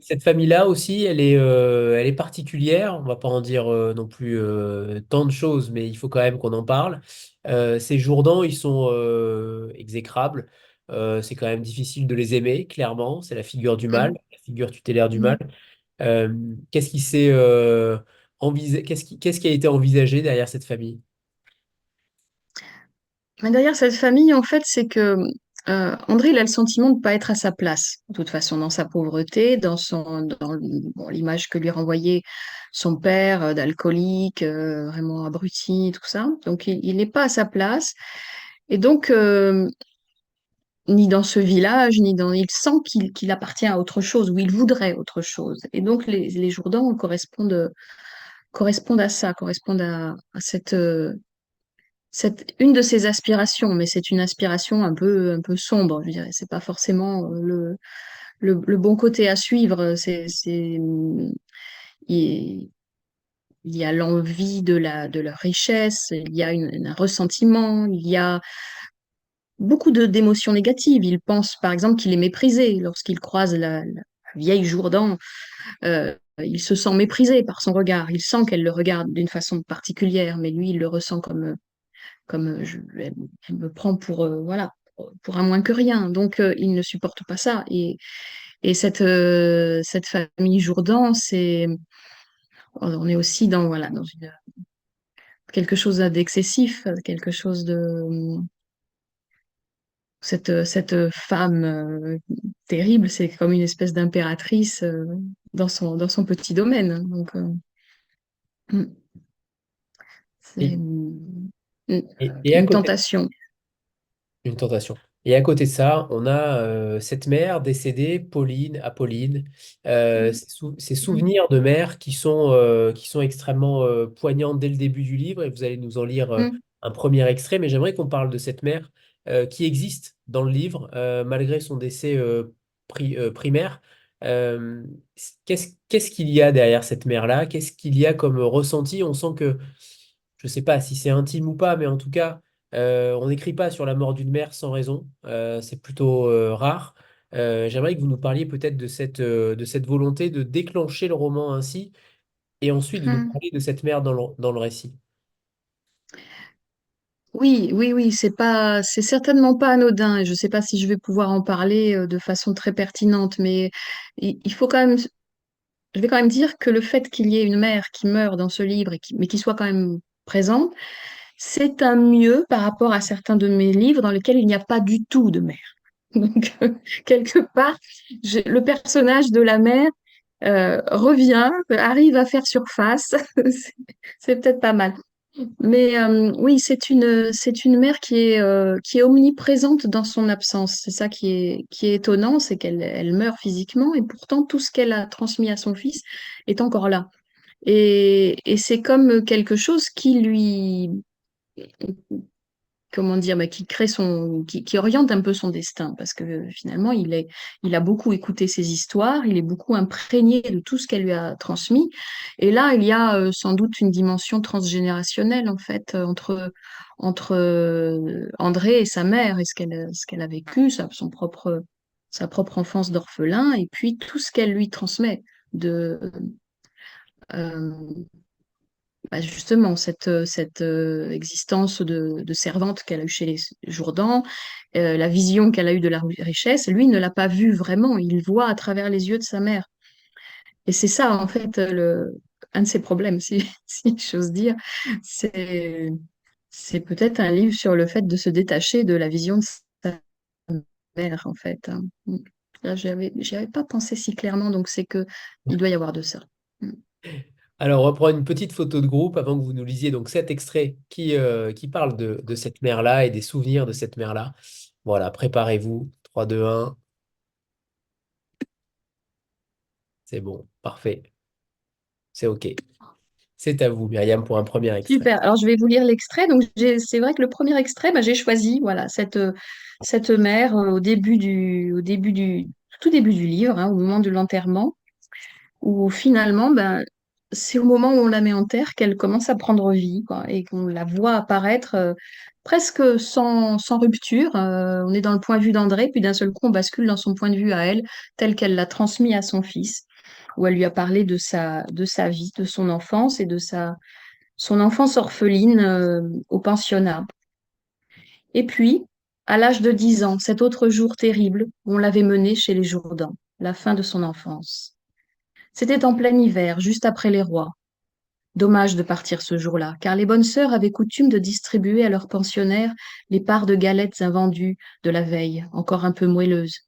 Cette famille-là aussi, elle est particulière. On va pas en dire non plus tant de choses, mais il faut quand même qu'on en parle. Ces Jourdans, ils sont exécrables. C'est quand même difficile de les aimer, clairement. C'est la figure du mal, mm, la figure tutélaire du mal. mm. Euh, qu'est-ce qui s'est qu'est-ce qui a été envisagé derrière cette famille? Mais derrière cette famille, en fait, c'est que André, il a le sentiment de ne pas être à sa place, de toute façon, dans sa pauvreté, bon, l'image que lui renvoyait son père d'alcoolique, vraiment abruti, tout ça. Donc, il n'est pas à sa place. Et donc, ni dans ce village, il sent qu'il appartient à autre chose, ou il voudrait autre chose. Et donc, les Jourdans correspondent à ça, correspondent à cette une de ses aspirations, mais c'est une aspiration un peu sombre, je dirais. C'est pas forcément le bon côté à suivre. Il, il y a l'envie de leur richesse, il y a un ressentiment, il y a beaucoup d'émotions négatives. Il pense, par exemple, qu'il est méprisé lorsqu'il croise la vieille Jourdan. Il se sent méprisé par son regard. Il sent qu'elle le regarde d'une façon particulière, mais lui, il le ressent elle me prend pour voilà pour un moins que rien. Donc il ne supporte pas ça. Et cette famille Jourdan, c'est on est aussi dans voilà dans quelque chose d'excessif, quelque chose de cette femme terrible, c'est comme une espèce d'impératrice dans son petit domaine. Donc mm, c'est Et, et à une côté, tentation. une tentation. Et à côté de ça, on a cette mère décédée, Apolline, ces Mm, souvenirs de mère qui sont extrêmement poignants dès le début du livre, et vous allez nous en lire mm, un premier extrait, mais j'aimerais qu'on parle de cette mère qui existe dans le livre, malgré son décès primaire. Euh, qu'est-ce qu'il y a derrière cette mère-là? Qu'est-ce qu'il y a comme ressenti? On sent que, je ne sais pas si c'est intime ou pas, mais en tout cas, on n'écrit pas sur la mort d'une mère sans raison. C'est plutôt rare. J'aimerais que vous nous parliez peut-être de cette volonté de déclencher le roman ainsi, et ensuite de nous mm. parler de cette mère dans le récit. Oui, oui, oui, c'est certainement pas anodin et je sais pas si je vais pouvoir en parler de façon très pertinente, mais il faut quand même, je vais quand même dire que le fait qu'il y ait une mère qui meurt dans ce livre mais qui soit quand même présente, c'est un mieux par rapport à certains de mes livres dans lesquels il n'y a pas du tout de mère. Donc, quelque part, le personnage de la mère revient, arrive à faire surface. C'est peut-être pas mal. Mais oui, c'est une mère qui est omniprésente dans son absence. C'est ça qui est étonnant, c'est elle meurt physiquement et pourtant tout ce qu'elle a transmis à son fils est encore là. Et c'est comme quelque chose qui lui, comment dire, bah, qui crée qui oriente un peu son destin, parce que finalement, il a beaucoup écouté ses histoires, il est beaucoup imprégné de tout ce qu'elle lui a transmis. Et là, il y a sans doute une dimension transgénérationnelle, en fait, entre André et sa mère, et ce qu'elle a vécu, sa propre enfance d'orphelin, et puis tout ce qu'elle lui transmet de, euh, bah, justement, cette existence de servante qu'elle a eue chez les Jourdans, la vision qu'elle a eue de la richesse, lui ne l'a pas vue vraiment, il voit à travers les yeux de sa mère. Et c'est ça, en fait, un de ses problèmes, si, si j'ose dire. C'est, c'est peut-être un livre sur le fait de se détacher de la vision de sa mère, en fait, hein. Là, j'y avais pas pensé si clairement, donc c'est que il doit y avoir de ça. Mm. Alors, on reprend une petite photo de groupe avant que vous nous lisiez donc cet extrait qui parle de cette mère-là et des souvenirs de cette mère-là. Voilà, préparez-vous. 3, 2, 1, c'est bon, parfait, c'est OK. C'est à vous, Myriam, pour un premier extrait. Super. Alors, je vais vous lire l'extrait. Donc, c'est vrai que le premier extrait, bah, j'ai choisi, voilà, cette mère tout début du livre, hein, au moment de l'enterrement, où finalement, ben, c'est au moment où on la met en terre qu'elle commence à prendre vie, quoi, et qu'on la voit apparaître presque sans rupture. On est dans le point de vue d'André, puis d'un seul coup, on bascule dans son point de vue à elle, tel qu'elle l'a transmis à son fils, où elle lui a parlé de sa vie, de son enfance et de son enfance orpheline au pensionnat. Et puis, à l'âge de 10 ans, cet autre jour terrible, où on l'avait menée chez les Jourdans, la fin de son enfance. C'était en plein hiver, juste après les rois. Dommage de partir ce jour-là, car les bonnes sœurs avaient coutume de distribuer à leurs pensionnaires les parts de galettes invendues de la veille, encore un peu moelleuses.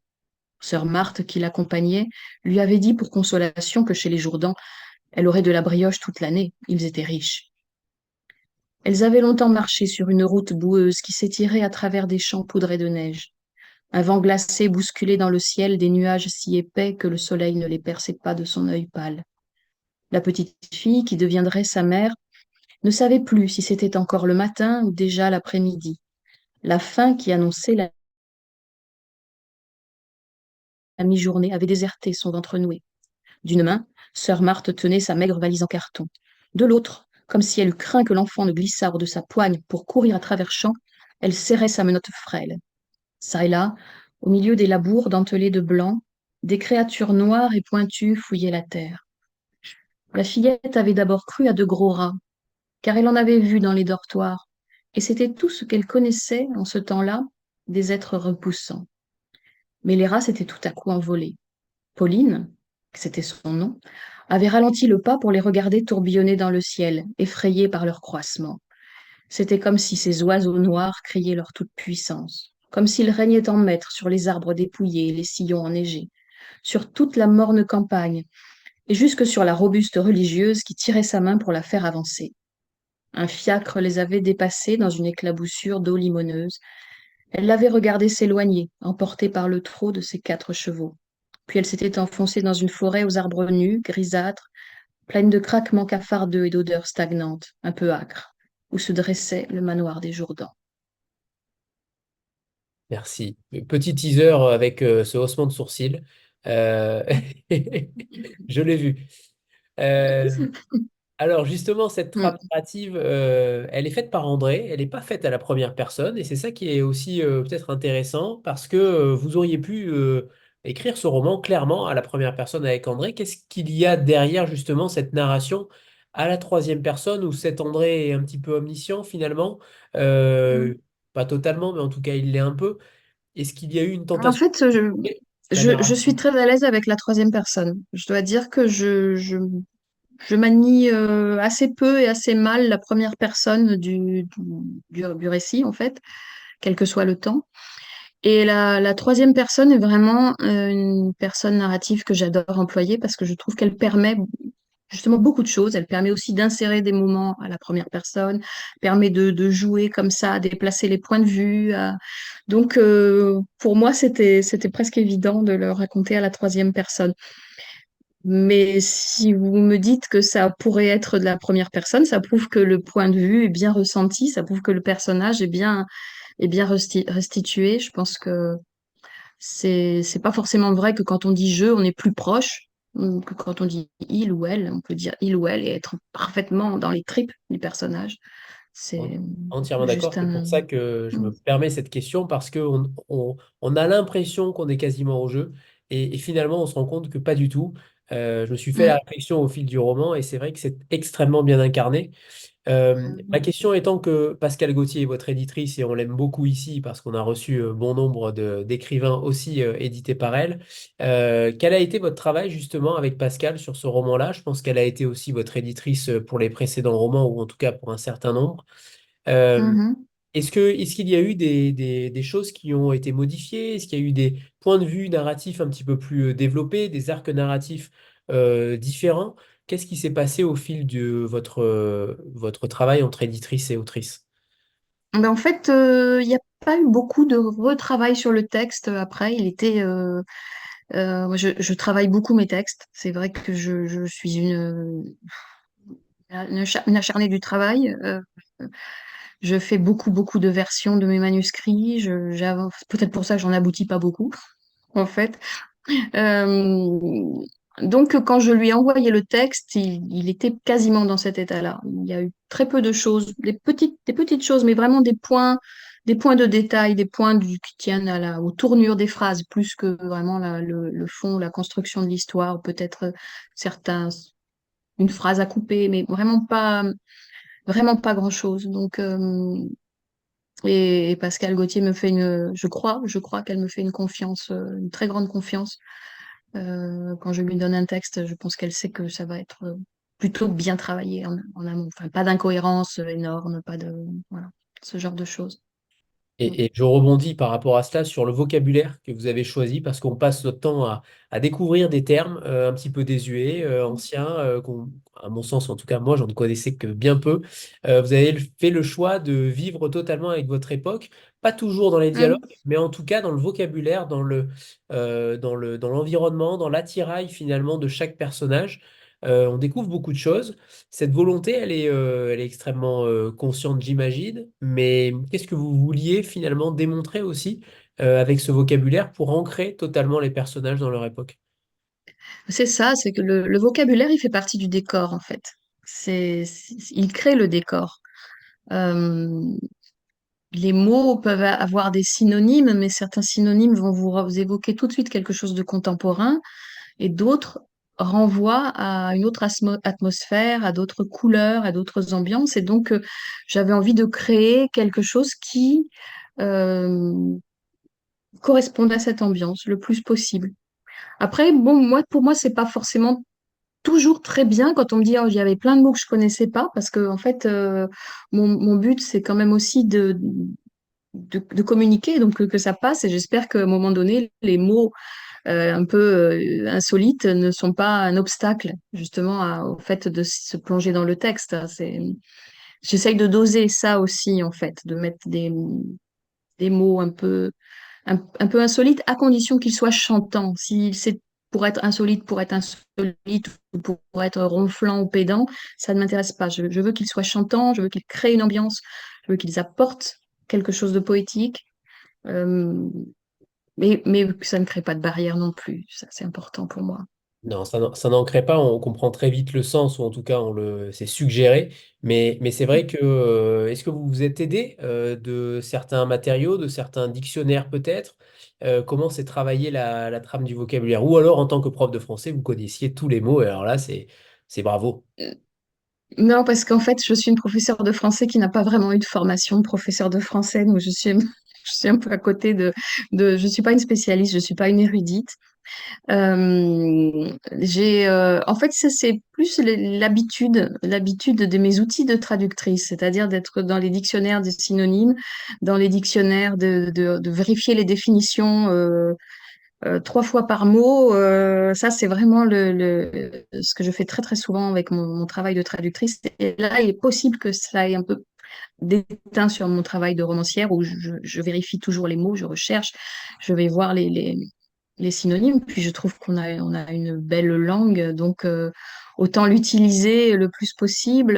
Sœur Marthe, qui l'accompagnait, lui avait dit pour consolation que chez les Jourdans, elle aurait de la brioche toute l'année, ils étaient riches. Elles avaient longtemps marché sur une route boueuse qui s'étirait à travers des champs poudrés de neige. Un vent glacé bousculait dans le ciel des nuages si épais que le soleil ne les perçait pas de son œil pâle. La petite fille, qui deviendrait sa mère, ne savait plus si c'était encore le matin ou déjà l'après-midi. La faim qui annonçait la mi-journée avait déserté son ventre noué. D'une main, sœur Marthe tenait sa maigre valise en carton. De l'autre, comme si elle eût craint que l'enfant ne glissât hors de sa poigne pour courir à travers champs, elle serrait sa menotte frêle. Ça et là, au milieu des labours dentelés de blanc, des créatures noires et pointues fouillaient la terre. La fillette avait d'abord cru à de gros rats, car elle en avait vu dans les dortoirs, et c'était tout ce qu'elle connaissait en ce temps-là des êtres repoussants. Mais les rats s'étaient tout à coup envolés. Pauline, c'était son nom, avait ralenti le pas pour les regarder tourbillonner dans le ciel, effrayés par leur croissement. C'était comme si ces oiseaux noirs criaient leur toute-puissance, comme s'ils régnaient en maîtres sur les arbres dépouillés et les sillons enneigés, sur toute la morne campagne, et jusque sur la robuste religieuse qui tirait sa main pour la faire avancer. Un fiacre les avait dépassés dans une éclaboussure d'eau limoneuse. Elle l'avait regardé s'éloigner, emportée par le trot de ses 4 chevaux. Puis elle s'était enfoncée dans une forêt aux arbres nus, grisâtres, pleine de craquements cafardeux et d'odeurs stagnantes, un peu âcres, où se dressait le manoir des Jourdans. Merci. Petit teaser avec ce haussement de sourcil. Euh, Je l'ai vu. Euh, Alors justement, cette trame Mm, narrative, elle est faite par André, elle n'est pas faite à la première personne, et c'est ça qui est aussi peut-être intéressant, parce que vous auriez pu écrire ce roman clairement à la première personne avec André. Qu'est-ce qu'il y a derrière justement cette narration à la troisième personne, où cet André est un petit peu omniscient finalement? Euh, mm. Pas totalement, mais en tout cas il l'est un peu. Est-ce qu'il y a eu une En tentation fait, de la je suis narration? très à l'aise avec la troisième personne. Je dois dire que je manie assez peu et assez mal la première personne du récit, en fait, quel que soit le temps. Et la troisième personne est vraiment une personne narrative que j'adore employer parce que je trouve qu'elle permet justement beaucoup de choses. Elle permet aussi d'insérer des moments à la première personne, permet de jouer comme ça, à déplacer les points de vue. Donc, pour moi, c'était presque évident de le raconter à la troisième personne. Mais si vous me dites que ça pourrait être de la première personne, ça prouve que le point de vue est bien ressenti, ça prouve que le personnage est bien restitué. Je pense que c'est pas forcément vrai que quand on dit je, on est plus proche, ou que quand on dit il ou elle, on peut dire il ou elle et être parfaitement dans les tripes du personnage. En- C'est Entièrement d'accord. juste C'est un. pour ça que je me permets cette question parce on a l'impression qu'on est quasiment au jeu et finalement on se rend compte que pas du tout. Je me suis fait la Mm. réflexion au fil du roman et c'est vrai que c'est extrêmement bien incarné. Ma Mm. question étant que Pascal Gauthier est votre éditrice et on l'aime beaucoup ici parce qu'on a reçu bon nombre d'écrivains aussi édités par elle. Quel a été votre travail justement avec Pascal sur ce roman-là? Je pense qu'elle a été aussi votre éditrice pour les précédents romans ou en tout cas pour un certain nombre. Euh, Mhm. est-ce qu'il y a eu des choses qui ont été modifiées? Est-ce qu'il y a eu des points de vue narratifs un petit peu plus développés, des arcs narratifs différents? Qu'est-ce qui s'est passé au fil de votre travail entre éditrice et autrice? Ben, en fait, il n'y a pas eu beaucoup de retravail sur le texte après. Moi, je travaille beaucoup mes textes. C'est vrai que je suis une acharnée du travail. Je fais beaucoup de versions de mes manuscrits. Peut-être pour ça que j'en aboutis pas beaucoup, en fait. Euh, Donc, quand je lui ai envoyé le texte, il était quasiment dans cet état-là. Il y a eu très peu de choses, des petites choses, mais vraiment des points de détail, des points qui tiennent aux tournures des phrases, plus que vraiment le fond, la construction de l'histoire, peut-être certains, une phrase à couper, mais vraiment pas grand-chose. Donc, et Pascal Gauthier me fait je crois qu'elle me fait une confiance, une très grande confiance. Quand je lui donne un texte, je pense qu'elle sait que ça va être plutôt bien travaillé en amont. Enfin, pas d'incohérence énorme, pas de, voilà, ce genre de choses. Mm. Et je rebondis par rapport à cela sur le vocabulaire que vous avez choisi parce qu'on passe notre temps à découvrir des termes un petit peu désuets, anciens, à mon sens, en tout cas, moi, j'en connaissais que bien peu. Vous avez fait le choix de vivre totalement avec votre époque, pas toujours dans les dialogues, Mm. mais en tout cas dans le vocabulaire, dans l'environnement, dans l'attirail finalement de chaque personnage. On découvre beaucoup de choses. Cette volonté, elle est extrêmement consciente, j'imagine, mais qu'est-ce que vous vouliez finalement démontrer aussi avec ce vocabulaire pour ancrer totalement les personnages dans leur époque? C'est ça, c'est que le vocabulaire, il fait partie du décor, en fait. Il crée le décor. Euh, les mots peuvent avoir des synonymes, mais certains synonymes vont vous évoquer tout de suite quelque chose de contemporain et d'autres renvoient à une autre atmosphère, à d'autres couleurs, à d'autres ambiances. Et donc, j'avais envie de créer quelque chose qui euh, corresponde à cette ambiance le plus possible. Après, bon, pour moi, c'est pas forcément toujours très bien quand on me dit, oh, il y avait plein de mots que je connaissais pas, parce que en fait, mon but, c'est quand même aussi de communiquer, donc que ça passe. Et j'espère qu'à un moment donné, les mots un peu insolites ne sont pas un obstacle justement au fait de se plonger dans le texte. J'essaye de doser ça aussi en fait, de mettre des mots un peu insolites à condition qu'ils soient chantants. Si c'est pour être insolite ou pour être ronflant ou pédant, ça ne m'intéresse pas. Je veux qu'ils soient chantants, je veux qu'ils créent une ambiance, je veux qu'ils apportent quelque chose de poétique. Euh, mais que ça ne crée pas de barrière non plus. Ça, c'est important pour moi. Non, ça n'en crée pas, on comprend très vite le sens, ou en tout cas c'est suggéré, mais c'est vrai que est-ce que vous vous êtes aidé de certains matériaux, de certains dictionnaires peut-être? Comment s'est travaillée la trame du vocabulaire? Ou alors en tant que prof de français, vous connaissiez tous les mots, et alors là, c'est bravo. Non, parce qu'en fait, je suis une professeure de français qui n'a pas vraiment eu de formation de professeur de français. Donc, je suis un peu à côté je suis pas une spécialiste, je suis pas une érudite. En fait, ça, c'est plus l'habitude de mes outils de traductrice, c'est-à-dire d'être dans les dictionnaires des synonymes, dans les dictionnaires de vérifier les définitions, 3 fois par mot. Ça, c'est vraiment ce que je fais très, très souvent avec mon travail de traductrice. Et là, il est possible que cela ait un peu déteint sur mon travail de romancière où je vérifie toujours les mots, je recherche, je vais voir les synonymes. Puis je trouve on a une belle langue, donc autant l'utiliser le plus possible.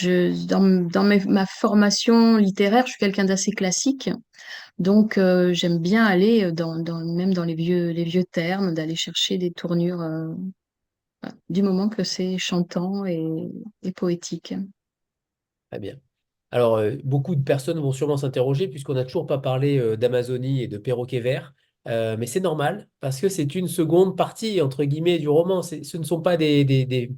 Ma formation littéraire, je suis quelqu'un d'assez classique. Donc, j'aime bien aller même dans les vieux termes, d'aller chercher des tournures, voilà, du moment que c'est chantant et poétique. Très bien. Alors, beaucoup de personnes vont sûrement s'interroger puisqu'on n'a toujours pas parlé d'Amazonie et de perroquet vert. Mais c'est normal parce que c'est une seconde partie, entre guillemets, du roman. Ce ne sont pas des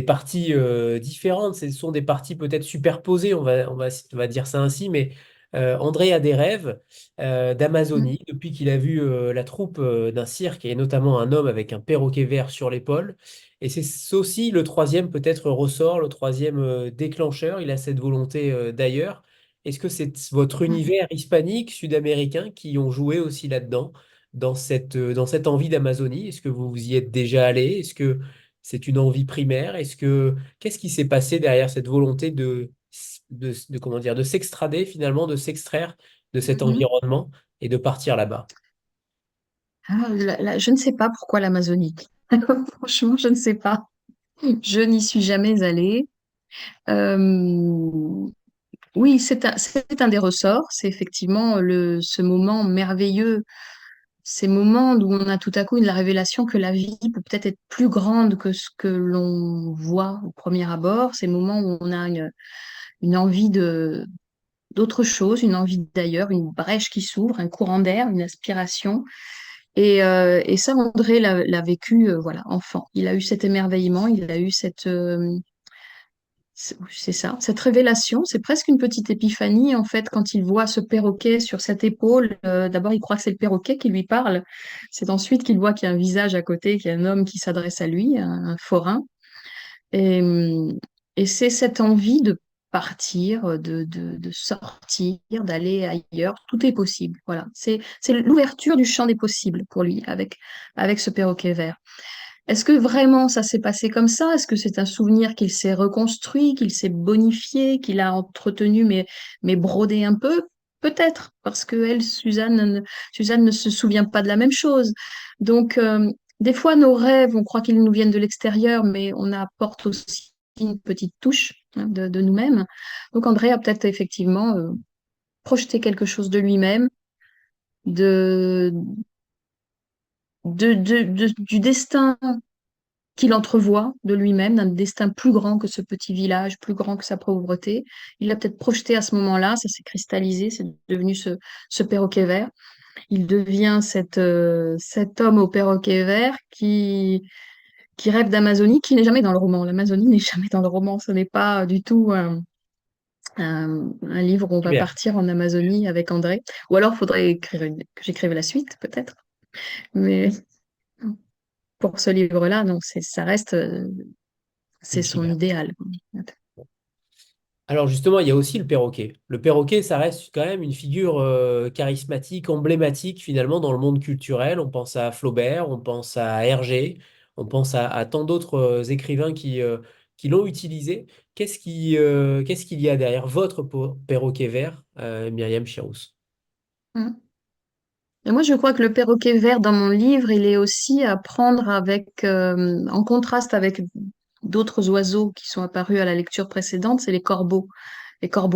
parties différentes, ce sont des parties peut-être superposées, on va dire ça ainsi. Mais André a des rêves Mm. d'Amazonie depuis qu'il a vu la troupe d'un cirque et notamment un homme avec un perroquet vert sur l'épaule. Et c'est aussi le troisième peut-être ressort, le troisième déclencheur. Il a cette volonté d'ailleurs. Est-ce que c'est votre Mhm. univers hispanique, sud-américain qui ont joué aussi là-dedans, dans cette envie d'Amazonie? Est-ce que vous vous y êtes déjà allé? Est-ce que c'est une envie primaire? Qu'est-ce qui s'est passé derrière cette volonté comment dire, de s'extrader finalement, de s'extraire de cet Mhm. environnement et de partir là-bas? Ah, je ne sais pas pourquoi l'Amazonie. Franchement, je ne sais pas. Je n'y suis jamais allée. Euh, oui, c'est un des ressorts. C'est effectivement ce moment merveilleux ces moments où on a tout à coup la révélation que la vie peut peut-être être plus grande que ce que l'on voit au premier abord, ces moments où on a une envie d'autre chose, une envie d'ailleurs, une brèche qui s'ouvre, un courant d'air, une aspiration. Et ça, André l'a vécu, voilà, enfant. Il a eu cet émerveillement, il a eu c'est ça, cette révélation. C'est presque une petite épiphanie, en fait, quand il voit ce perroquet sur cette épaule. D'abord, il croit que c'est le perroquet qui lui parle. C'est ensuite qu'il voit qu'il y a un visage à côté, qu'il y a un homme qui s'adresse à lui, un forain. Et, hum, et c'est cette envie de partir, de sortir, d'aller ailleurs. Tout est possible. Voilà. C'est l'ouverture du champ des possibles pour lui avec ce perroquet vert. Est-ce que vraiment ça s'est passé comme ça? Est-ce que c'est un souvenir qu'il s'est reconstruit, qu'il s'est bonifié, qu'il a entretenu mais brodé un peu? Peut-être, parce que elle, Suzanne ne se souvient pas de la même chose. Donc, des fois, nos rêves, on croit qu'ils nous viennent de l'extérieur, mais on apporte aussi une petite touche, hein, de nous-mêmes. Donc, André a peut-être effectivement projeté quelque chose de lui-même, de, du destin qu'il entrevoit de lui-même, d'un destin plus grand que ce petit village, plus grand que sa pauvreté. Il l'a peut-être projeté à ce moment-là, ça s'est cristallisé, c'est devenu ce perroquet vert. Il devient cet homme au perroquet vert qui rêve d'Amazonie, qui n'est jamais dans le roman. L'Amazonie n'est jamais dans le roman, ce n'est pas du tout un livre où on va Super. partir en Amazonie avec André. Ou alors, il faudrait que j'écrive la suite, peut-être. Mais pour ce livre-là, non, ça reste, c'est son Super. idéal. Alors justement, il y a aussi le perroquet. Le perroquet, ça reste quand même une figure charismatique, emblématique finalement dans le monde culturel. On pense à Flaubert, on pense à Hergé, on pense à tant d'autres écrivains qui l'ont utilisé. Qu'est-ce qu'il y a derrière votre perroquet vert, Myriam Chirous? Mm. Et moi, je crois que le perroquet vert dans mon livre, il est aussi à prendre en contraste avec d'autres oiseaux qui sont apparus à la lecture précédente, c'est les corbeaux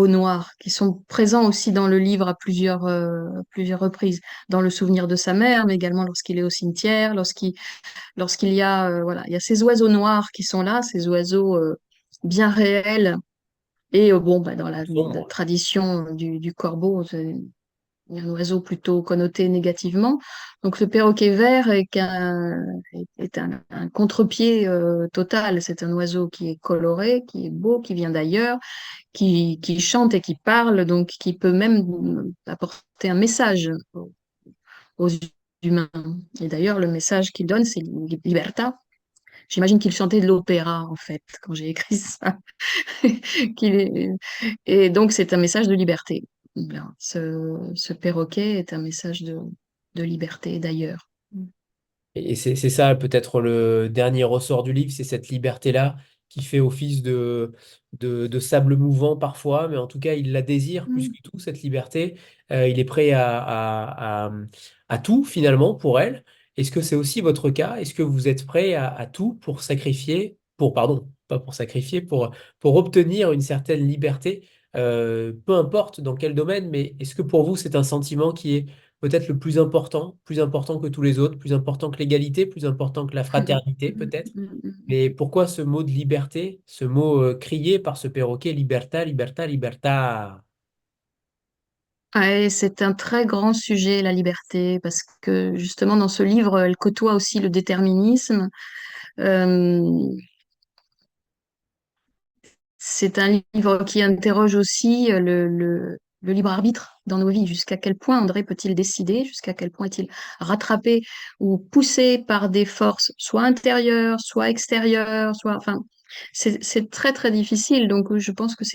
noirs, qui sont présents aussi dans le livre à plusieurs reprises, dans le souvenir de sa mère, mais également lorsqu'il est au cimetière, lorsqu'il y a, voilà, il y a ces oiseaux noirs qui sont là, ces oiseaux bien réels. Et bon, bah, dans la Sombre. tradition du corbeau, un oiseau plutôt connoté négativement. Donc le perroquet vert est un contre-pied total. C'est un oiseau qui est coloré, qui est beau, qui vient d'ailleurs, qui chante et qui parle, donc qui peut même apporter un message aux humains. Et d'ailleurs, le message qu'il donne, c'est Libertà. J'imagine qu'il chantait de l'opéra, en fait, quand j'ai écrit ça. Qu'il est- Et donc, c'est un message de liberté. Bien. Ce perroquet est un message de liberté, d'ailleurs. Et c'est ça peut-être le dernier ressort du livre, c'est cette liberté-là qui fait office de sable mouvant parfois, mais en tout cas, il la désire plus Mm. que tout, cette liberté. Il est prêt à tout finalement pour elle. Est-ce que c'est aussi votre cas? Est-ce que vous êtes prêt à tout pour sacrifier, pardon, pas pour sacrifier, pour obtenir une certaine liberté, peu importe dans quel domaine, mais est-ce que pour vous, c'est un sentiment qui est peut-être le plus important que tous les autres, plus important que l'égalité, plus important que la fraternité, peut-être. Mais pourquoi ce mot de liberté, ce mot crié par ce perroquet, libertà, libertà, libertà? Et c'est un très grand sujet, la liberté, parce que justement, dans ce livre, elle côtoie aussi le déterminisme. Euh, C'est un livre qui interroge aussi le libre arbitre dans nos vies. Jusqu'à quel point André peut-il décider? Jusqu'à quel point est-il rattrapé ou poussé par des forces, soit intérieures, soit extérieures, enfin, c'est très très difficile. Donc, je pense que euh,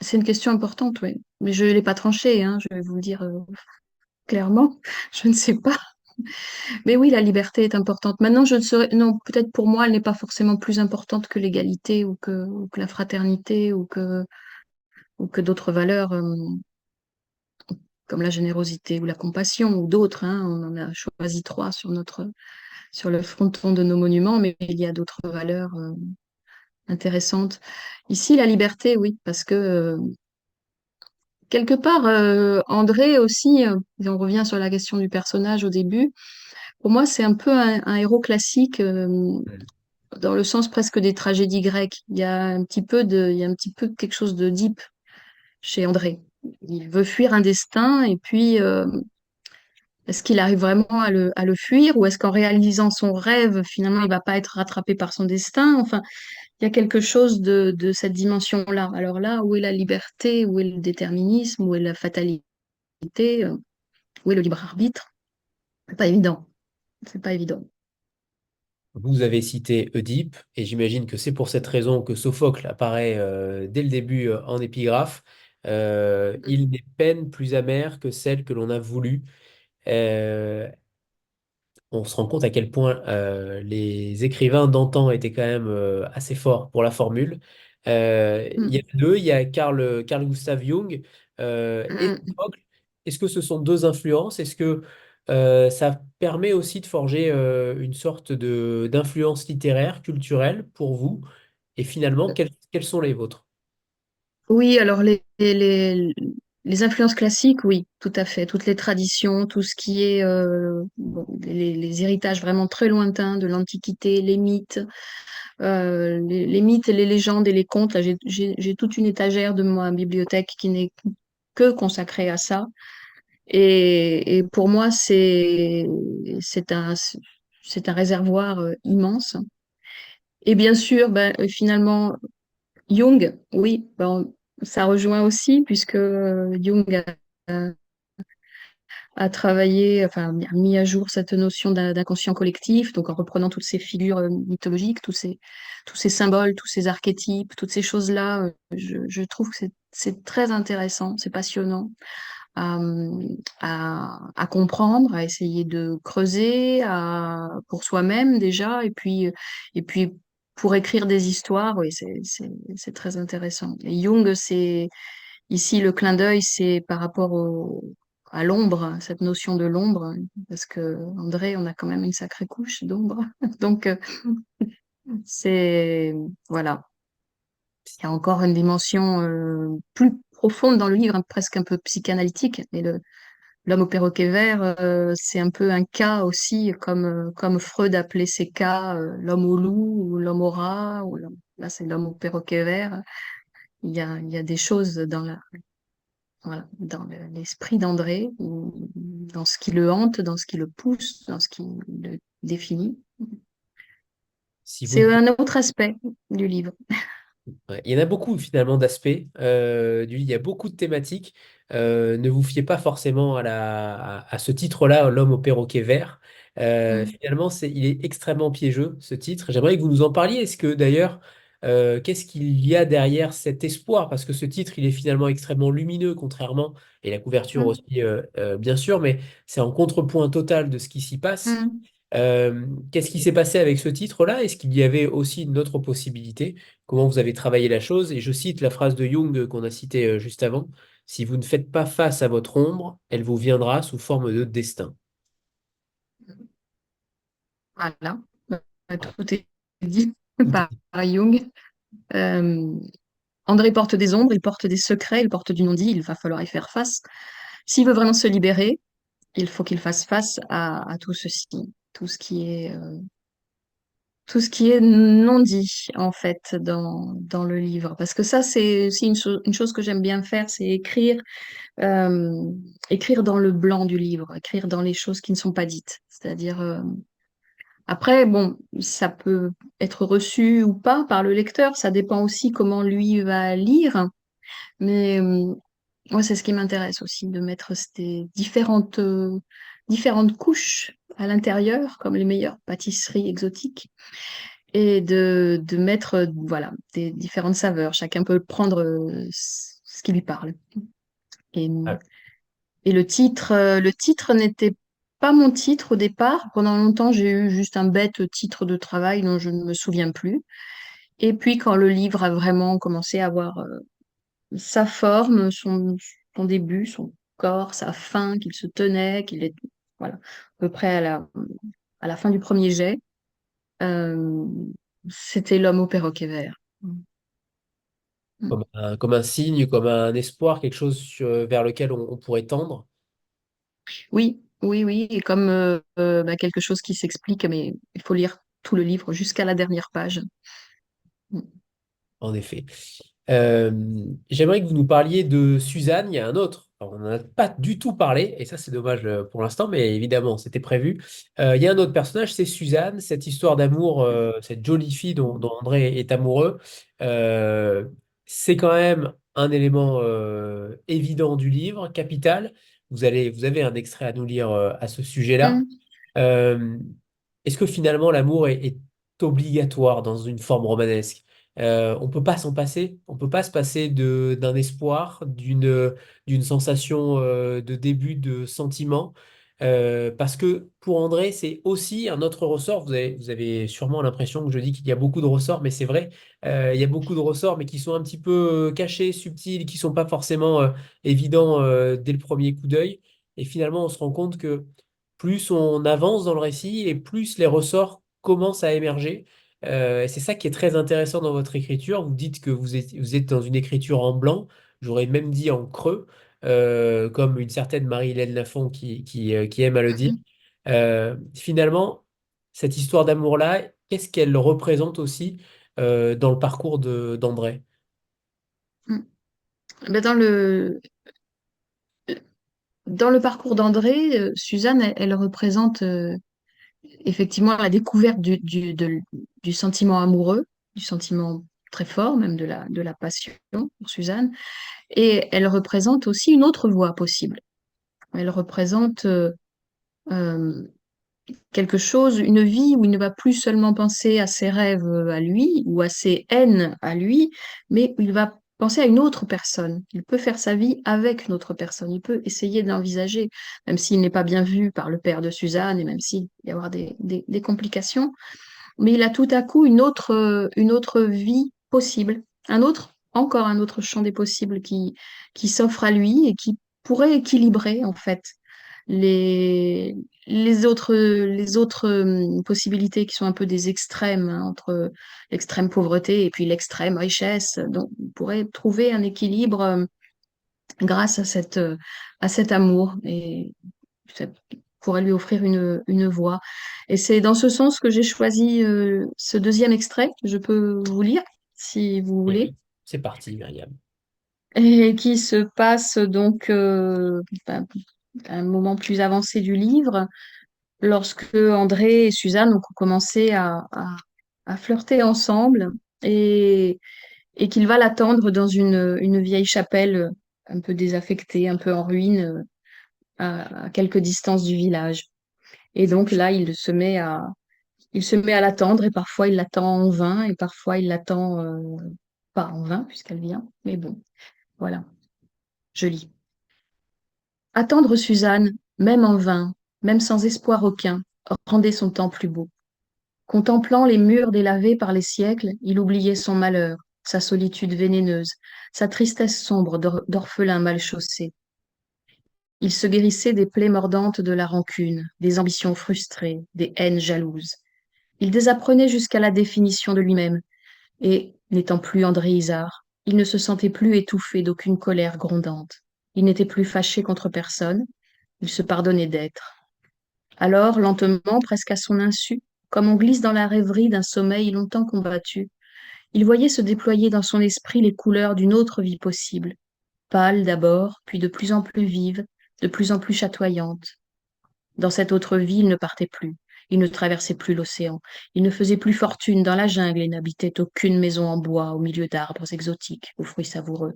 c'est une question importante, oui. Mais je ne l'ai pas tranchée, hein, je vais vous le dire clairement. Je ne sais pas. Mais oui, la liberté est importante. Maintenant, je ne saurais, non, peut-être pour moi, elle n'est pas forcément plus importante que l'égalité ou que la fraternité ou que d'autres valeurs comme la générosité ou la compassion ou d'autres, hein. On en a choisi trois sur le fronton de nos monuments, mais il y a d'autres valeurs intéressantes. Ici, la liberté, oui, parce que quelque part, André aussi, et on revient sur la question du personnage au début, pour moi, c'est un peu un héros classique, dans le sens presque des tragédies grecques. Il y a un petit peu quelque chose de deep chez André. Il veut fuir un destin et puis est-ce qu'il arrive vraiment à le fuir ou est-ce qu'en réalisant son rêve, finalement, il va pas être rattrapé par son destin? Enfin, il y a quelque chose de cette dimension-là. Alors là, où est la liberté? Où est le déterminisme? Où est la fatalité? Où est le libre arbitre? C'est pas évident. C'est pas évident. Vous avez cité Oedipe, et j'imagine que c'est pour cette raison que Sophocle apparaît dès le début en épigraphe. Il n'est peine plus amère que celle que l'on a voulu. Euh, on se rend compte à quel point les écrivains d'antan étaient quand même assez forts pour la formule. Il y a Mm. deux, il y a Carl Gustav Jung et Mm. Sophocle. Est-ce que ce sont deux influences? Est-ce que ça permet aussi de forger une sorte de d'influence littéraire, culturelle pour vous? Et finalement, quelles sont les vôtres? Oui, alors les influences classiques, oui, tout à fait. Toutes les traditions, tout ce qui est bon, les héritages vraiment très lointains de l'Antiquité, les mythes, les mythes et les légendes et les contes. Là, j'ai toute une étagère de ma bibliothèque qui n'est que consacrée à ça. Et pour moi, c'est un réservoir immense. Et bien sûr, ben, finalement, Jung, oui, ben, ça rejoint aussi, puisque Jung a travaillé, enfin, a mis à jour cette notion d'inconscient collectif, donc en reprenant toutes ces figures mythologiques, tous ces symboles, tous ces archétypes, toutes ces choses-là, je trouve que c'est très intéressant, c'est passionnant à, à comprendre, à essayer de creuser pour soi-même déjà, et puis pour écrire des histoires, oui, c'est très intéressant. Et Jung, c'est ici le clin d'œil, c'est par rapport à l'ombre, cette notion de l'ombre, parce que André, on a quand même une sacrée couche d'ombre. Donc, c'est, voilà. Il y a encore une dimension plus profonde dans le livre, hein, presque un peu psychanalytique. Et l'homme au perroquet vert, c'est un peu un cas aussi, comme Freud appelait ces cas l'homme au loup ou l'homme au rat. Là, c'est l'homme au perroquet vert. Il y a des choses voilà, dans l'esprit d'André, dans ce qui le hante, dans ce qui le pousse, dans ce qui le définit. Si vous C'est ne un autre aspect du livre. Ouais, il y en a beaucoup finalement d'aspects. Il y a beaucoup de thématiques. Ne vous fiez pas forcément à ce titre-là, L'homme au perroquet vert. Mm. Finalement, il est extrêmement piégeux, ce titre. J'aimerais que vous nous en parliez. Est-ce que d'ailleurs, qu'est-ce qu'il y a derrière cet espoir? Parce que ce titre, il est finalement extrêmement lumineux, contrairement, et la couverture Mm. aussi, bien sûr, mais c'est en contrepoint total de ce qui s'y passe. Mm. Qu'est-ce qui s'est passé avec ce titre-là? Est-ce qu'il y avait aussi une autre possibilité? Comment vous avez travaillé la chose? Et je cite la phrase de Jung qu'on a citée juste avant. Si vous ne faites pas face à votre ombre, elle vous viendra sous forme de destin. Voilà. Tout est dit Tout par est- Jung. Euh, André porte des ombres, il porte des secrets, il porte du non-dit, il va falloir y faire face. S'il veut vraiment se libérer, il faut qu'il fasse face à tout ceci, tout ce qui est, euh, tout ce qui est non dit, en fait, dans le livre. Parce que ça, c'est aussi une chose que j'aime bien faire, c'est euh, écrire dans le blanc du livre, écrire dans les choses qui ne sont pas dites. C'est-à-dire, après, bon, ça peut être reçu ou pas par le lecteur, ça dépend aussi comment lui va lire. Mais moi, c'est ce qui m'intéresse aussi, de mettre ces différentes couches à l'intérieur, comme les meilleures pâtisseries exotiques, et de mettre voilà, des différentes saveurs. Chacun peut prendre ce qui lui parle. Et, Ah, et le titre n'était pas mon titre au départ. Pendant longtemps, j'ai eu juste un bête titre de travail dont je ne me souviens plus. Et puis, quand le livre a vraiment commencé à avoir sa forme, son début, son corps, sa fin, qu'il se tenait, qu'il est voilà, à peu près à la fin du premier jet, euh, c'était l'homme au perroquet vert. Mm. comme un signe, comme un espoir, quelque chose vers lequel on pourrait tendre. Oui, oui, oui, et comme quelque chose qui s'explique, mais il faut lire tout le livre jusqu'à la dernière page. Mm. En effet. Euh, J'aimerais que vous nous parliez de Suzanne. Il y a un autre. Alors, on n'en a pas du tout parlé, et ça c'est dommage pour l'instant, mais évidemment c'était prévu. Il y a un autre personnage, c'est Suzanne, cette histoire d'amour, cette jolie fille dont André est amoureux. Euh, c'est quand même un élément évident du livre, capital. Vous avez un extrait à nous lire à ce sujet-là. Mm. Euh, Est-ce que finalement l'amour est obligatoire dans une forme romanesque? On peut pas s'en passer. On peut pas se passer d'un espoir, d'une sensation de début de sentiment. Parce que pour André, c'est aussi un autre ressort. Vous avez sûrement l'impression que je dis qu'il y a beaucoup de ressorts, mais c'est vrai. Il y a beaucoup de ressorts, mais qui sont un petit peu cachés, subtils, qui sont pas forcément évidents dès le premier coup d'œil. Et finalement, on se rend compte que plus on avance dans le récit et plus les ressorts commencent à émerger. Et c'est ça qui est très intéressant dans votre écriture. Vous dites que vous êtes dans une écriture en blanc, j'aurais même dit en creux, comme une certaine Marie-Hélène Lafont qui aime à le dire. Finalement, cette histoire d'amour-là, qu'est-ce qu'elle représente aussi dans le parcours d'André? Mm. Ben, dans le parcours d'André, Suzanne, elle représente effectivement la découverte du sentiment amoureux, du sentiment très fort, même de la passion pour Suzanne. Et elle représente aussi une autre voie possible. Elle représente euh, quelque chose, une vie où il ne va plus seulement penser à ses rêves à lui ou à ses haines à lui, mais où il va penser à une autre personne. Il peut faire sa vie avec une autre personne. Il peut essayer de l'envisager, même s'il n'est pas bien vu par le père de Suzanne et même s'il y avoir des complications. Mais il a tout à coup une autre vie possible, encore un autre champ des possibles qui s'offre à lui et qui pourrait équilibrer en fait les, les autres possibilités qui sont un peu des extrêmes, hein, entre l'extrême pauvreté et puis l'extrême richesse. Donc, on pourrait trouver un équilibre grâce à cet amour et ça pourrait lui offrir une voie. Et c'est dans ce sens que j'ai choisi ce deuxième extrait que je peux vous lire, si vous voulez, Oui, c'est parti, Myriam. et qui se passe donc à un moment plus avancé du livre lorsque André et Suzanne ont commencé à flirter ensemble et, et qu'il va l'attendre dans une vieille chapelle un peu désaffectée, un peu en ruine, à quelques distances du village. Et donc là, il se met à l'attendre et parfois il l'attend en vain et parfois il l'attend pas en vain puisqu'elle vient. Mais bon, voilà, je lis. Attendre Suzanne, même en vain, même sans espoir aucun, rendait son temps plus beau. Contemplant les murs délavés par les siècles, il oubliait son malheur, sa solitude vénéneuse, sa tristesse sombre d'orphelin mal chaussé. Il se guérissait des plaies mordantes de la rancune, des ambitions frustrées, des haines jalouses. Il désapprenait jusqu'à la définition de lui-même, et, n'étant plus André Isard, il ne se sentait plus étouffé d'aucune colère grondante. Il n'était plus fâché contre personne, il se pardonnait d'être. Alors, lentement, presque à son insu, comme on glisse dans la rêverie d'un sommeil longtemps combattu, il voyait se déployer dans son esprit les couleurs d'une autre vie possible, pâle d'abord, puis de plus en plus vive, de plus en plus chatoyante. Dans cette autre vie, il ne partait plus, il ne traversait plus l'océan, il ne faisait plus fortune dans la jungle et n'habitait aucune maison en bois au milieu d'arbres exotiques aux fruits savoureux.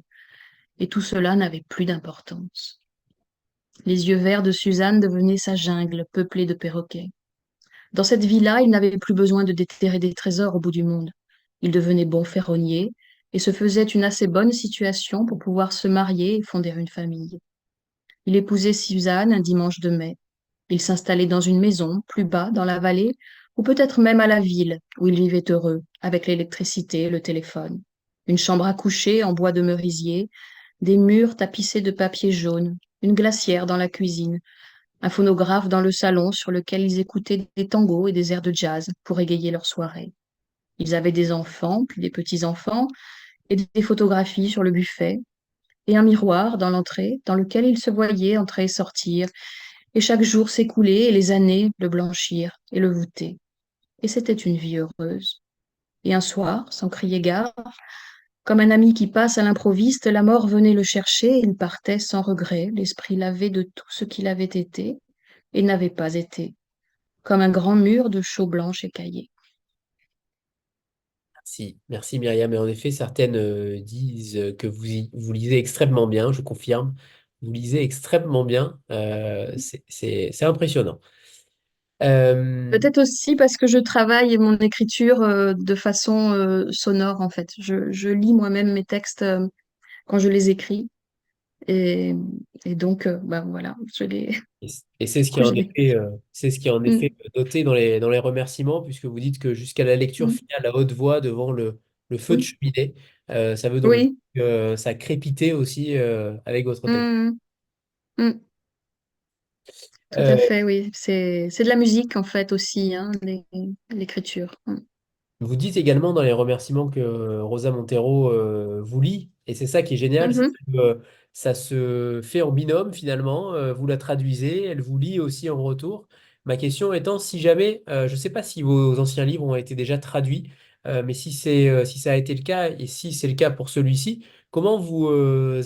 Et tout cela n'avait plus d'importance. Les yeux verts de Suzanne devenaient sa jungle peuplée de perroquets. Dans cette vie-là, il n'avait plus besoin de déterrer des trésors au bout du monde. Il devenait bon ferronnier et se faisait une assez bonne situation pour pouvoir se marier et fonder une famille. Il épousait Suzanne un dimanche de mai. Il s'installait dans une maison, plus bas, dans la vallée, ou peut-être même à la ville, où il vivait heureux, avec l'électricité et le téléphone. Une chambre à coucher en bois de merisier, des murs tapissés de papier jaune, une glacière dans la cuisine, un phonographe dans le salon sur lequel ils écoutaient des tangos et des airs de jazz pour égayer leur soirée. Ils avaient des enfants, puis des petits-enfants, et des photographies sur le buffet, et un miroir dans l'entrée, dans lequel il se voyait entrer et sortir, et chaque jour s'écouler, et les années le blanchir et le voûter. Et c'était une vie heureuse. Et un soir, sans crier gare, comme un ami qui passe à l'improviste, la mort venait le chercher, et il partait sans regret, l'esprit lavé de tout ce qu'il avait été et n'avait pas été, comme un grand mur de chaux blanche écaillée. Merci, merci Myriam. Et en effet, certaines disent que vous lisez extrêmement bien, je confirme. Vous lisez extrêmement bien. C'est impressionnant. Euh, Peut-être aussi parce que je travaille mon écriture de façon sonore, en fait. Je lis moi-même mes textes quand je les écris. Et, et donc, ben voilà, et c'est du ce qui coup, est je en les. effet, c'est ce qui est en Mm, effet noté dans les remerciements, puisque vous dites que jusqu'à la lecture mm, finale à haute voix devant le feu de oui, cheminée, ça veut donc dire oui, que ça crépitait aussi avec votre texte. mm, mm, tout Euh, à fait, oui. C'est de la musique, en fait, aussi, hein, l'écriture. Mm. Vous dites également dans les remerciements que Rosa Montero vous lit, et c'est ça qui est génial, c'est Mhm. que ça se fait en binôme finalement, vous la traduisez, elle vous lit aussi en retour. Ma question étant, si jamais, je ne sais pas si vos anciens livres ont été déjà traduits, mais si ça a été le cas, et si c'est le cas pour celui-ci, comment vous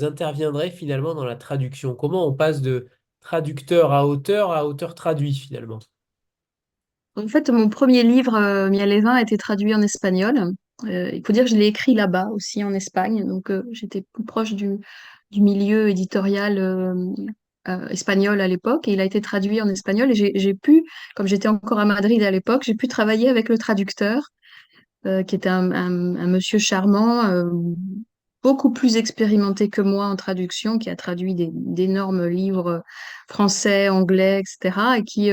interviendrez finalement dans la traduction? Comment on passe de traducteur à auteur traduit finalement? En fait, mon premier livre, Miel et vin, a été traduit en espagnol. Il faut dire que je l'ai écrit là-bas aussi, en Espagne. Donc, j'étais plus proche du milieu éditorial espagnol à l'époque. Et il a été traduit en espagnol. Et j'ai pu, comme j'étais encore à Madrid à l'époque, j'ai pu travailler avec le traducteur qui était un monsieur charmant, beaucoup plus expérimenté que moi en traduction, qui a traduit d'énormes livres français, anglais, etc. Et qui,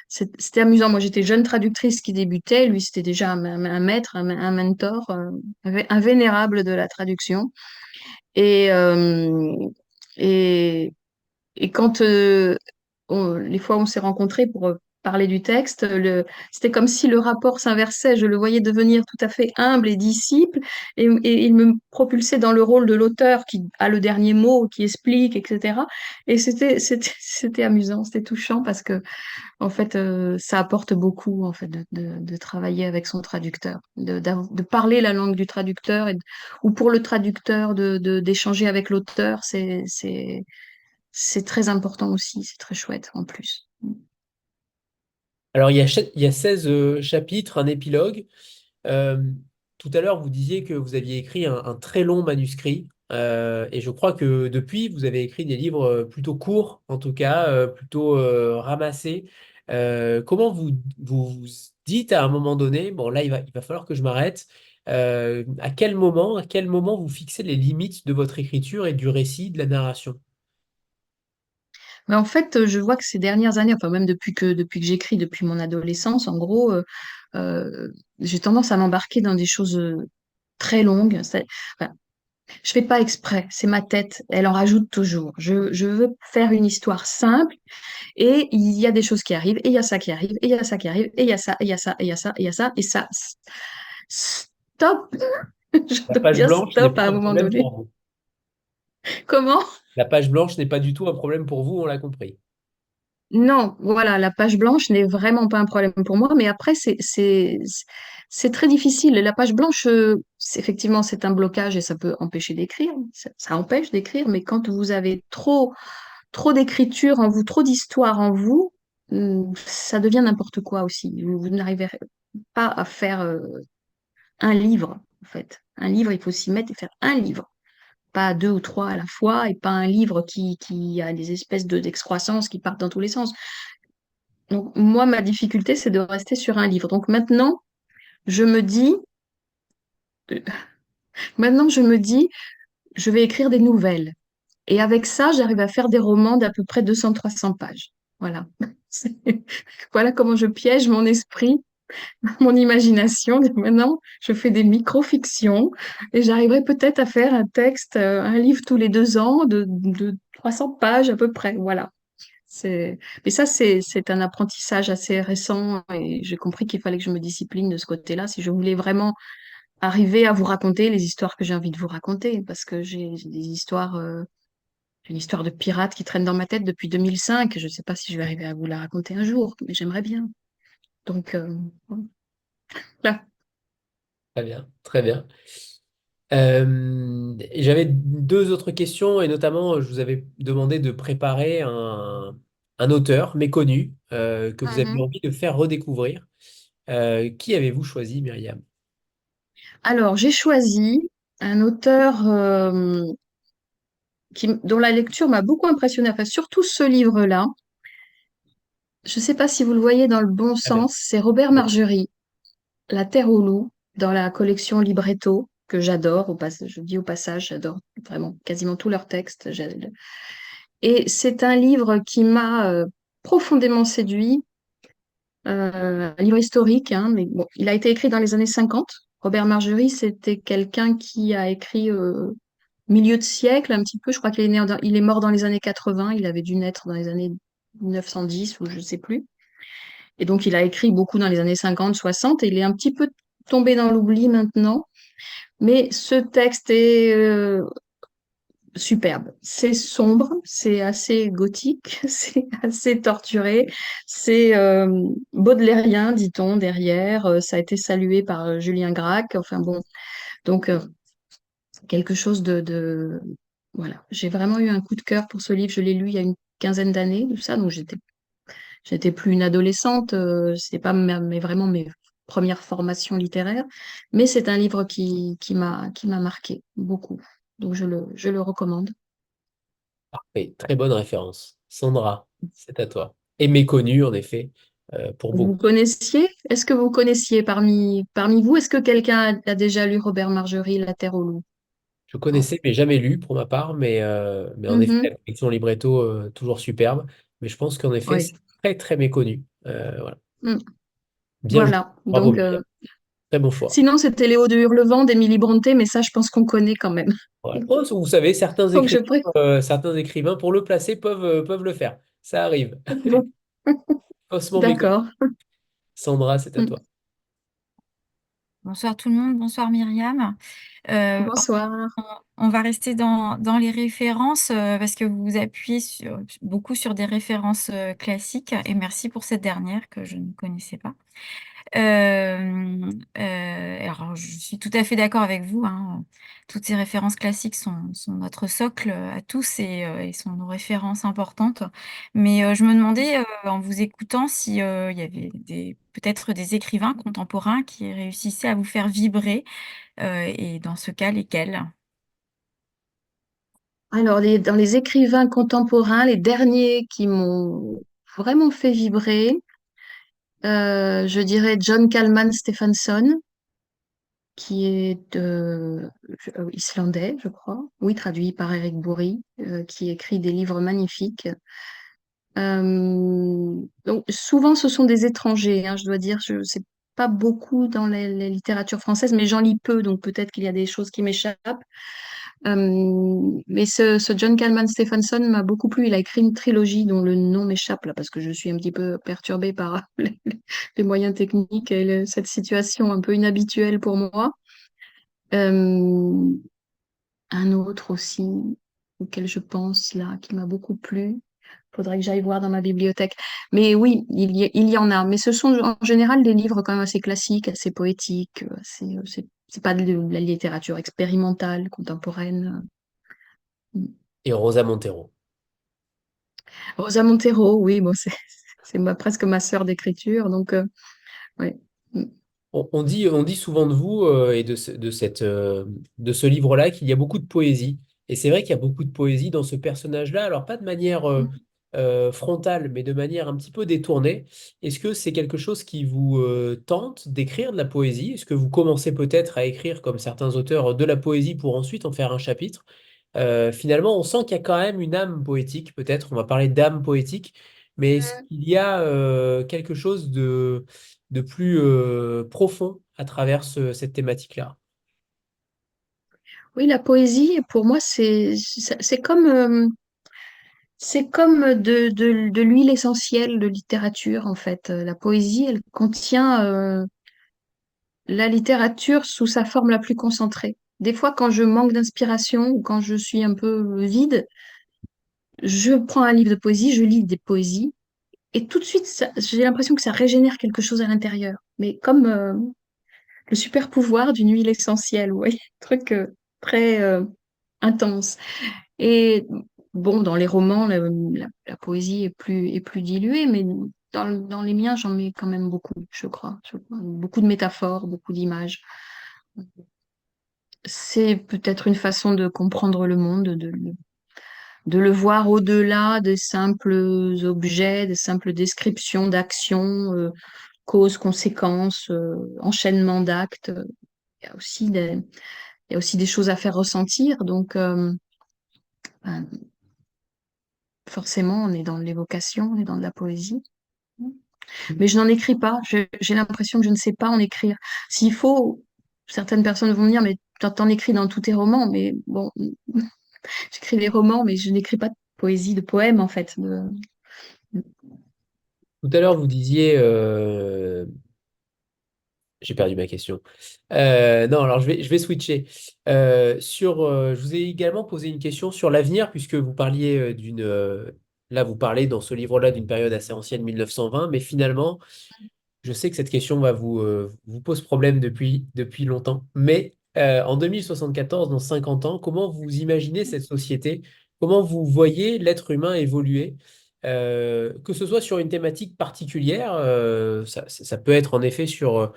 c'était amusant. Moi, j'étais jeune traductrice qui débutait. Lui, c'était déjà un maître, un mentor, un vénérable de la traduction. Et, euh, et, et quand les fois où on s'est rencontrés pour parler du texte, c'était comme si le rapport s'inversait. Je le voyais devenir tout à fait humble et disciple, et il me propulsait dans le rôle de l'auteur qui a le dernier mot, qui explique, etc. Et c'était amusant, c'était touchant parce que, en fait, ça apporte beaucoup, en fait, de travailler avec son traducteur, de parler la langue du traducteur, ou pour le traducteur d'échanger avec l'auteur, c'est très important aussi, c'est très chouette en plus. Alors, il y a 16 chapitres, un épilogue. Euh, Tout à l'heure, vous disiez que vous aviez écrit un très long manuscrit, et je crois que depuis, vous avez écrit des livres plutôt courts, en tout cas, plutôt ramassés. Comment vous dites à un moment donné, bon là, il va falloir que je m'arrête. À quel moment vous fixez les limites de votre écriture et du récit, de la narration? Mais en fait, je vois que ces dernières années, enfin même depuis que j'écris, depuis mon adolescence, en gros, euh, j'ai tendance à m'embarquer dans des choses très longues. Enfin, je fais pas exprès, c'est ma tête, elle en rajoute toujours. Je veux faire une histoire simple, et il y a des choses qui arrivent, et il y a ça qui arrive, et il y a ça qui arrive, et il y a ça, et il y a ça, et il y a ça, et il y a ça, et ça. Stop! Je La dois page dire blanche n'est stop à pas un un moment problème donné. pour vous. Comment? La page blanche n'est pas du tout un problème pour vous, on l'a compris. Non, voilà, la page blanche n'est vraiment pas un problème pour moi, mais après, c'est très difficile. La page blanche, effectivement, c'est un blocage et ça peut empêcher d'écrire. Ça empêche d'écrire, mais quand vous avez trop d'écriture en vous, trop d'histoire en vous, ça devient n'importe quoi aussi. Vous n'arrivez pas à faire un livre, en fait. Un livre, il faut s'y mettre et faire un livre, pas deux ou trois à la fois, et pas un livre qui a des espèces d'excroissance qui partent dans tous les sens. Donc, moi, ma difficulté, c'est de rester sur un livre. Donc, je me dis, euh, maintenant, je me dis, je vais écrire des nouvelles. Et avec ça, j'arrive à faire des romans d'à peu près 200-300 pages. Voilà. C'est- Voilà comment je piège mon esprit, mon imagination. Maintenant, je fais des micro-fictions et j'arriverai peut-être à faire un texte, un livre tous les 2 ans de 300 pages à peu près. Voilà. Mais ça, c'est un apprentissage assez récent et j'ai compris qu'il fallait que je me discipline de ce côté-là si je voulais vraiment arriver à vous raconter les histoires que j'ai envie de vous raconter, parce que j'ai des histoires, j'ai une histoire de pirate qui traîne dans ma tête depuis 2005. Je ne sais pas si je vais arriver à vous la raconter un jour, mais j'aimerais bien. Donc, voilà. Très bien, très bien. Et j'avais deux autres questions, et notamment, je vous avais demandé de préparer un auteur méconnu que vous avez Mhm. envie de faire redécouvrir. Qui avez-vous choisi, Myriam? Alors, j'ai choisi un auteur dont la lecture m'a beaucoup impressionnée, enfin, surtout ce livre-là. Je ne sais pas si vous le voyez dans le bon Très bien. sens, c'est Robert Margerie, La Terre aux loups, dans la collection Libretto, que j'adore. Je dis au passage, j'adore vraiment quasiment tous leurs textes. Et c'est un livre qui m'a profondément séduit, un livre historique, hein, mais bon, il a été écrit dans les années 50. Robert Margerie, c'était quelqu'un qui a écrit milieu de siècle, un petit peu. Je crois il est mort dans les années 80. Il avait dû naître dans les années 1910 ou je ne sais plus. Et donc, il a écrit beaucoup dans les années 50, 60. Et il est un petit peu tombé dans l'oubli maintenant. Mais ce texte est superbe. C'est sombre, c'est assez gothique, c'est assez torturé, c'est baudelairien, dit-on, derrière. Ça a été salué par Julien Gracq. Enfin bon, donc quelque chose Voilà. J'ai vraiment eu un coup de cœur pour ce livre. Je l'ai lu il y a une quinzaine d'années, de ça, donc j'étais plus une adolescente. C'était pas mais vraiment mes premières formations littéraires, mais c'est un livre qui m'a marqué beaucoup. Donc je le recommande. Parfait, très bonne référence. Sandra, c'est à toi. Et méconnu, en effet, pour Vous beaucoup. connaissiez? Est-ce que vous connaissiez parmi vous? Est-ce que quelqu'un a déjà lu Robert Margerie, La Terre aux loups? Je Non. connaissais, mais jamais lu pour ma part, mais en effet, la Mhm. collection libretto, toujours superbe. Mais je pense qu'en effet, Oui. c'est très, très méconnu. Voilà. Mm. Bien joué. Voilà. Bravo, Donc, Myriam. Très bon choix. sinon, c'était Léo de Hurlevent d'Émilie Brontë, mais ça, je pense qu'on connaît quand même. Voilà. Oh, vous savez, Donc, je préfère. certains écrivains, pour le placer, peuvent le faire. Ça arrive. Bon. Faussement méconnu. D'accord. Sandra, c'est à Mm. toi. Bonsoir tout le monde, bonsoir Myriam. Euh, Bonsoir. on va rester dans les références parce que vous vous appuyez beaucoup sur des références classiques et merci pour cette dernière que je ne connaissais pas. Alors, je suis tout à fait d'accord avec vous, hein. Toutes ces références classiques sont notre socle à tous et sont nos références importantes. Mais je me demandais, en vous écoutant, si il y avait peut-être des écrivains contemporains qui réussissaient à vous faire vibrer, et dans ce cas, lesquels? Alors, dans les écrivains contemporains, les derniers qui m'ont vraiment fait vibrer, je dirais John Kalman Stephenson, qui est islandais, je crois. Oui, traduit par Eric Bouri, qui écrit des livres magnifiques. Donc, souvent, ce sont des étrangers, hein, je dois dire. Je sais pas beaucoup dans la littérature française, mais j'en lis peu, donc peut-être qu'il y a des choses qui m'échappent. Mais ce John Kalman Stephenson m'a beaucoup plu. Il a écrit une trilogie dont le nom m'échappe là, parce que je suis un petit peu perturbée par les moyens techniques et cette situation un peu inhabituelle pour moi. Euh, un autre aussi, auquel je pense là, qui m'a beaucoup plu. Faudrait que j'aille voir dans ma bibliothèque. Mais oui, il y en a. Mais ce sont en général des livres quand même assez classiques, assez poétiques. C'est pas de la littérature expérimentale, contemporaine. Et Rosa Montero. Rosa Montero, oui, bon, presque ma sœur d'écriture. Donc, ouais. Mm. On dit souvent de vous et de ce livre-là qu'il y a beaucoup de poésie. Et c'est vrai qu'il y a beaucoup de poésie dans ce personnage-là. Alors, pas de manière frontale, mais de manière un petit peu détournée. Est-ce que c'est quelque chose qui vous tente d'écrire de la poésie? Est-ce que vous commencez peut-être à écrire, comme certains auteurs, de la poésie pour ensuite en faire un chapitre? Finalement, on sent qu'il y a quand même une âme poétique, peut-être. On va parler d'âme poétique, mais est-ce qu'il y a quelque chose de plus profond à travers cette thématique-là? Oui, la poésie, pour moi, c'est comme de l'huile essentielle de littérature, en fait. La poésie, elle contient la littérature sous sa forme la plus concentrée. Des fois, quand je manque d'inspiration ou quand je suis un peu vide, je prends un livre de poésie, je lis des poésies, et tout de suite, j'ai l'impression que ça régénère quelque chose à l'intérieur. Mais comme le super pouvoir d'une huile essentielle, vous voyez, truc très intense. Et bon, dans les romans, la poésie est plus diluée, mais dans les miens, j'en mets quand même beaucoup, je crois. Beaucoup de métaphores, beaucoup d'images. C'est peut-être une façon de comprendre le monde, de le voir au-delà des simples objets, des simples descriptions d'actions, causes, conséquences, enchaînement d'actes. Il y a aussi il y a aussi des choses à faire ressentir. Donc, ben, forcément, on est dans l'évocation, on est dans de la poésie. Mais je n'en écris pas. J'ai l'impression que je ne sais pas en écrire. S'il faut, certaines personnes vont me dire, mais t'en écris dans tous tes romans. Mais bon, j'écris des romans, mais je n'écris pas de poésie, de poèmes, en fait. Tout à l'heure, vous disiez, j'ai perdu ma question. Non, alors je vais switcher. Je vous ai également posé une question sur l'avenir, puisque vous parliez là, vous parlez dans ce livre-là d'une période assez ancienne, 1920, mais finalement, je sais que cette question vous pose problème depuis longtemps. Mais en 2074, dans 50 ans, comment vous imaginez cette société? Comment vous voyez l'être humain évoluer? Que ce soit sur une thématique particulière, ça peut être en effet sur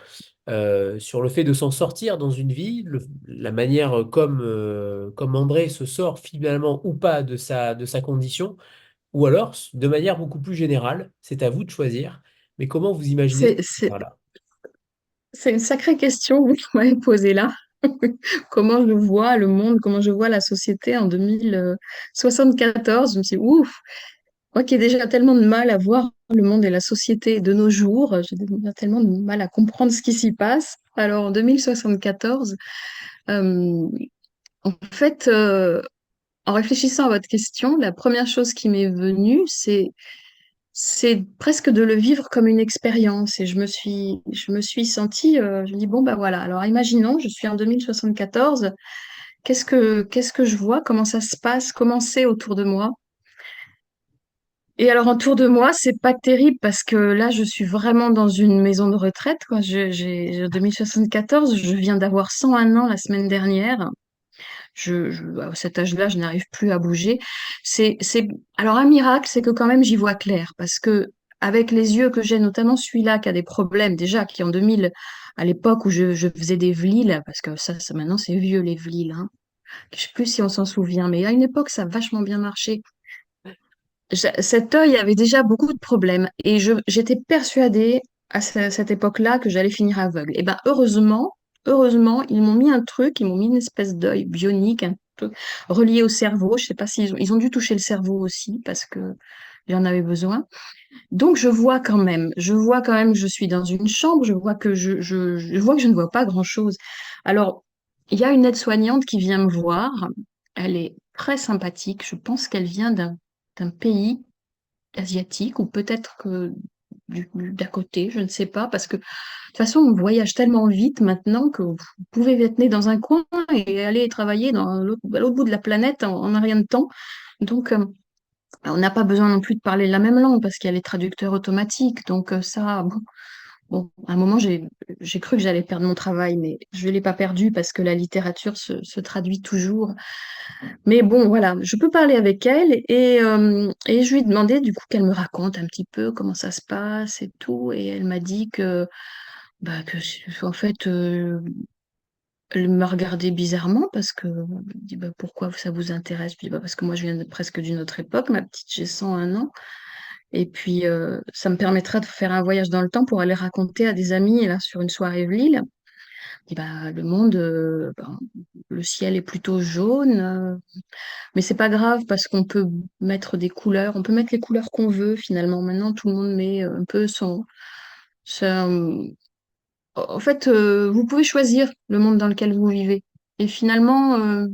le fait de s'en sortir dans une vie, la manière comme André se sort finalement ou pas de sa condition, ou alors de manière beaucoup plus générale, c'est à vous de choisir. Mais comment vous imaginez C'est, cette c'est, là. c'est une sacrée question que vous m'avez posée là. Comment je vois le monde, comment je vois la société en 2074. Je me suis dit, ouf, moi qui ai déjà tellement de mal à voir le monde et la société de nos jours, j'ai déjà tellement de mal à comprendre ce qui s'y passe. Alors en 2074, euh, en fait, en réfléchissant à votre question, la première chose qui m'est venue, c'est presque de le vivre comme une expérience. Et je me suis sentie, je me dis, bon, bah voilà, alors imaginons, je suis en 2074, qu'est-ce que je vois, comment ça se passe, comment c'est autour de moi. Et alors, autour de moi, c'est pas terrible parce que là, je suis vraiment dans une maison de retraite, quoi. J'ai 2074, je viens d'avoir 101 ans la semaine dernière. À cet âge-là, je n'arrive plus à bouger. Alors un miracle, c'est que quand même j'y vois clair, parce que avec les yeux que j'ai, notamment celui-là qui a des problèmes déjà, qui en 2000, à l'époque où je faisais des vlils, parce que maintenant c'est vieux les vlils, hein. Je sais plus si on s'en souvient, mais à une époque ça a vachement bien marché. Cet œil avait déjà beaucoup de problèmes et j'étais persuadée à cette époque-là que j'allais finir aveugle. Et ben heureusement, ils m'ont mis un truc, ils m'ont mis une espèce d'œil bionique, un truc relié au cerveau. Je sais pas s'ils ils ont dû toucher le cerveau aussi parce que j'en avais besoin. Donc je vois quand même que je suis dans une chambre, je vois que je vois que je ne vois pas grand-chose. Alors, il y a une aide-soignante qui vient me voir. Elle est très sympathique. Je pense qu'elle vient d'un pays asiatique ou peut-être que d'à côté, je ne sais pas, parce que de toute façon, on voyage tellement vite maintenant que vous pouvez être né dans un coin et aller travailler à l'autre bout de la planète en un rien de temps. Donc, on n'a pas besoin non plus de parler la même langue parce qu'il y a les traducteurs automatiques. Donc, ça, bon, à un moment, j'ai cru que j'allais perdre mon travail, mais je ne l'ai pas perdu parce que la littérature se traduit toujours. Mais bon, voilà, je peux parler avec elle et je lui ai demandé du coup qu'elle me raconte un petit peu comment ça se passe et tout. Et elle m'a dit que, bah, en fait, elle m'a regardé bizarrement parce que elle me dit bah, pourquoi ça vous intéresse? Je dis bah, parce que moi je viens presque d'une autre époque, ma petite, j'ai 101 ans. Et puis ça me permettra de faire un voyage dans le temps pour aller raconter à des amis là sur une soirée Lille. Je dis bah, le monde, ben, le ciel est plutôt jaune. Mais c'est pas grave parce qu'on peut mettre des couleurs, on peut mettre les couleurs qu'on veut finalement. Maintenant, tout le monde met un peu son- En fait, vous pouvez choisir le monde dans lequel vous vivez. Et finalement,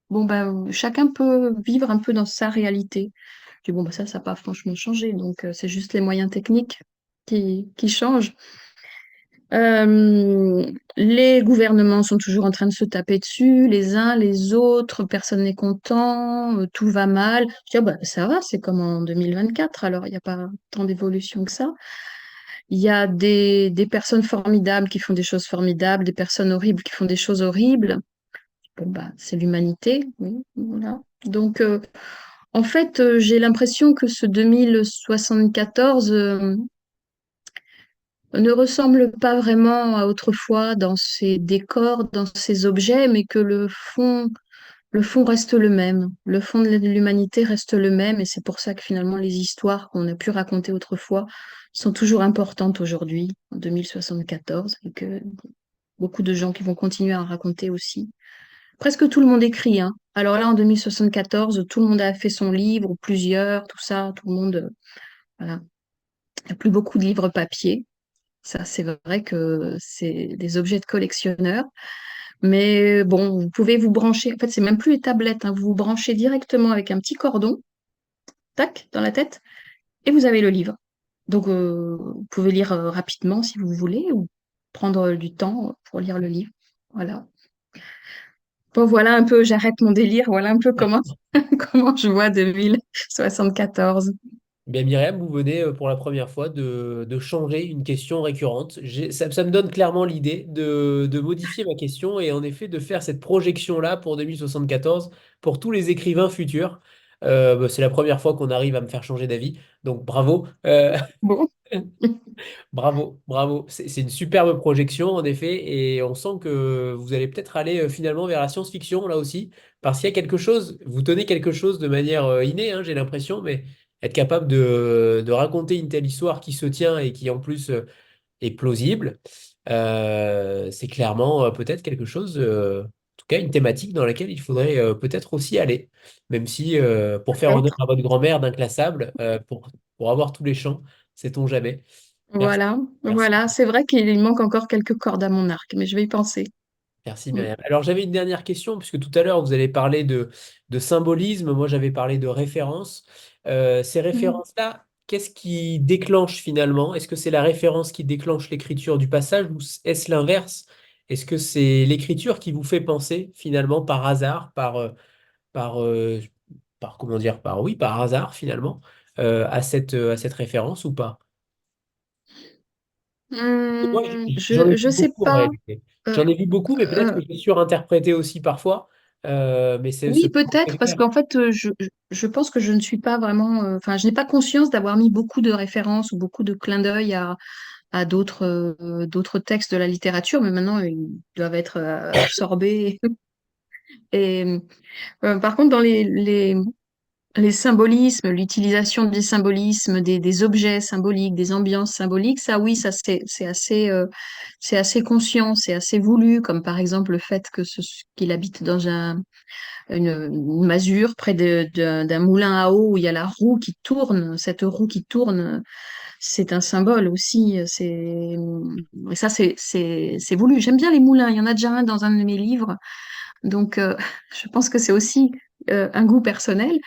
bon bah, chacun peut vivre un peu dans sa réalité. Je dis bon bah ça n'a pas franchement changé. Donc c'est juste les moyens techniques qui changent. Les gouvernements sont toujours en train de se taper dessus, les uns, les autres, personne n'est content, tout va mal. Je dis, ah bah, ça va, c'est comme en 2024, alors il n'y a pas tant d'évolution que ça. Il y a des personnes formidables qui font des choses formidables, des personnes horribles qui font des choses horribles. Bon, bah, c'est l'humanité, oui, voilà. Donc, en fait, j'ai l'impression que ce 2074 ne ressemble pas vraiment à autrefois dans ses décors, dans ses objets, mais que le fond reste le même. Le fond de l'humanité reste le même, et c'est pour ça que finalement les histoires qu'on a pu raconter autrefois sont toujours importantes aujourd'hui, en 2074, et que beaucoup de gens qui vont continuer à en raconter aussi. Presque tout le monde écrit, hein. Alors là, en 2074, tout le monde a fait son livre, ou plusieurs, tout ça, tout le monde, voilà. Il n'y a plus beaucoup de livres papier. Ça, c'est vrai que c'est des objets de collectionneurs. Mais bon, vous pouvez vous brancher. En fait, c'est même plus les tablettes, hein. Vous vous branchez directement avec un petit cordon, tac, dans la tête, et vous avez le livre. Donc, vous pouvez lire rapidement si vous voulez, ou prendre du temps pour lire le livre. Voilà. Bon, voilà un peu, j'arrête mon délire. Voilà un peu comment, comment je vois 2074. Bien, Myriam, vous venez pour la première fois de changer une question récurrente. Ça me donne clairement l'idée de modifier ma question et en effet de faire cette projection-là pour 2074 pour tous les écrivains futurs. Bah, c'est la première fois qu'on arrive à me faire changer d'avis, donc bravo. Bon, Bravo, bravo. C'est une superbe projection, en effet, et on sent que vous allez peut-être aller finalement vers la science-fiction, là aussi, parce qu'il y a quelque chose, vous tenez quelque chose de manière innée, hein, j'ai l'impression, mais être capable de raconter une telle histoire qui se tient et qui en plus est plausible, c'est clairement peut-être quelque chose, en tout cas une thématique dans laquelle il faudrait peut-être aussi aller, même si pour faire honneur peut-être. à votre grand-mère d'inclassable, pour avoir tous les champs, sait-on jamais. Merci, Voilà, merci, voilà. C'est vrai qu'il manque encore quelques cordes à mon arc, mais je vais y penser. merci Mm. Myriam. Alors j'avais une dernière question, puisque tout à l'heure vous avez parlé de symbolisme, moi j'avais parlé de références. Ces Mm. références-là, qu'est-ce qui déclenche finalement? Est-ce que c'est la référence qui déclenche l'écriture du passage ou est-ce l'inverse? Est-ce que c'est l'écriture qui vous fait penser finalement par hasard, par, euh, comment dire, oui, par hasard finalement, à cette référence ou pas? Moi, j'en ai vu Je sais beaucoup en pas. réalité. Euh, J'en ai vu beaucoup, mais peut-être euh, que je l'ai surinterprété aussi parfois. Mais oui, c'est peut-être, le parce cas. qu'en fait, je pense que je ne suis pas vraiment. Enfin, je n'ai pas conscience d'avoir mis beaucoup de références ou beaucoup de clins d'œil à d'autres textes de la littérature, mais maintenant, ils doivent être absorbés. Et par contre, dans les symbolismes, l'utilisation des symbolismes, des objets symboliques, des ambiances symboliques, ça oui, ça c'est assez conscient, c'est assez voulu, comme par exemple le fait qu'il habite dans une masure près d'un moulin à eau où il y a la roue qui tourne. Cette roue qui tourne, c'est un symbole aussi. Et ça, c'est voulu. J'aime bien les moulins. Il y en a déjà un dans un de mes livres, donc je pense que c'est aussi un goût personnel.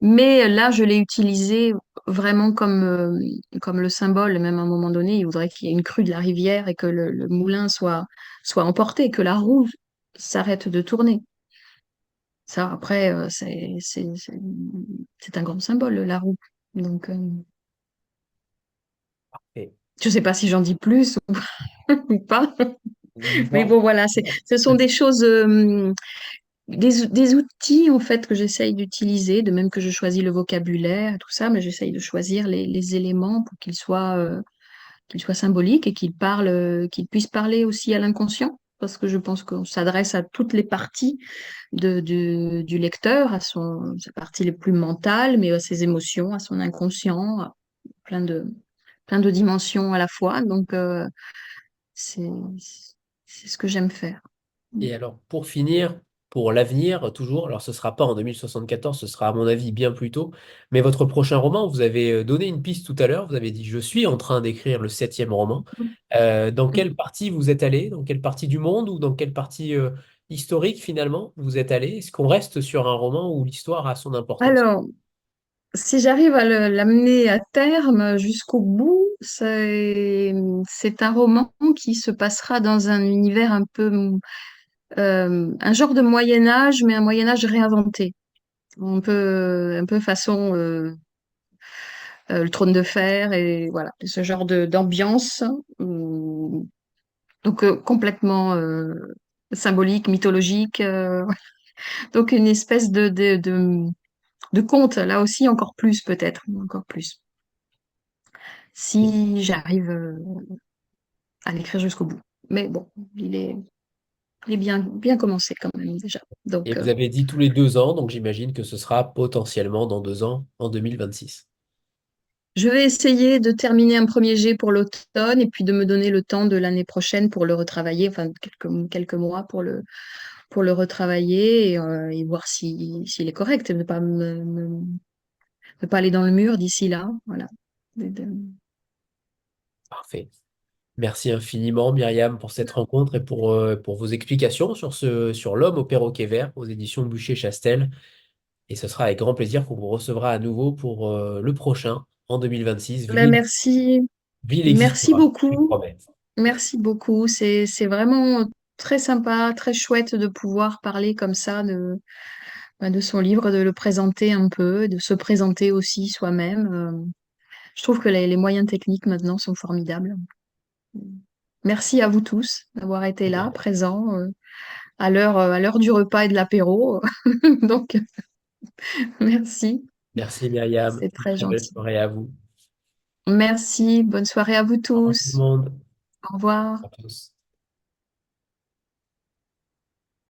Mais là, je l'ai utilisé vraiment comme le symbole. Même à un moment donné, il voudrait qu'il y ait une crue de la rivière et que le moulin soit emporté, que la roue s'arrête de tourner. Ça, après, c'est un grand symbole, la roue. Donc, Et, je sais pas si j'en dis plus ou, ou pas. Mais non. bon, voilà, ce sont des choses, des outils, en fait, que j'essaye d'utiliser, de même que je choisis le vocabulaire, tout ça, mais j'essaye de choisir les éléments pour qu'ils soient symboliques et qu'ils puissent parler aussi à l'inconscient. Parce que je pense qu'on s'adresse à toutes les parties du lecteur, ses parties les plus mentales, mais à ses émotions, à son inconscient, à plein de, plein de dimensions à la fois. Donc, c'est, c'est ce que j'aime faire. Et alors, pour finir, pour l'avenir, toujours, alors ce ne sera pas en 2074, ce sera à mon avis bien plus tôt, mais votre prochain roman, vous avez donné une piste tout à l'heure, vous avez dit, je suis en train d'écrire le septième roman. Dans quelle partie vous êtes allé? Dans quelle partie du monde ou dans quelle partie historique finalement vous êtes allé? Est-ce qu'on reste sur un roman où l'histoire a son importance? Alors, si j'arrive à l'amener à terme jusqu'au bout, c'est un roman qui se passera dans un univers un peu, un genre de Moyen Âge, mais un Moyen Âge réinventé. Un peu façon le trône de fer et voilà, ce genre d'ambiance. Donc complètement symbolique, mythologique. Donc une espèce de conte, là aussi encore plus peut-être, encore plus. Si j'arrive à l'écrire jusqu'au bout. Mais bon, il est bien commencé quand même déjà. Et Donc vous avez dit tous les 2 ans, donc j'imagine que ce sera potentiellement dans 2 ans, en 2026. je vais essayer de terminer un premier jet pour l'automne et puis de me donner le temps de l'année prochaine pour le retravailler, enfin quelques mois pour le retravailler et voir s'il est correct, et ne pas aller dans le mur d'ici là. Voilà. Parfait. Merci infiniment, Myriam, pour cette rencontre et pour vos explications sur L'Homme au perroquet vert aux éditions Bûcher-Chastel. Et ce sera avec grand plaisir qu'on vous recevra à nouveau pour le prochain, en 2026. Ben, Ville merci existera, je vous beaucoup. promets. Merci beaucoup. C'est vraiment très sympa, très chouette de pouvoir parler comme ça de son livre, de le présenter un peu, de se présenter aussi soi-même. Je trouve que les moyens techniques maintenant sont formidables. Merci à vous tous d'avoir été là, présents, à l'heure du repas et de l'apéro. Donc, merci, Merci, Myriam. c'est Une très très belle gentil. soirée à vous. Merci, bonne soirée à vous Au revoir tout le tous. monde. Au revoir. À tous.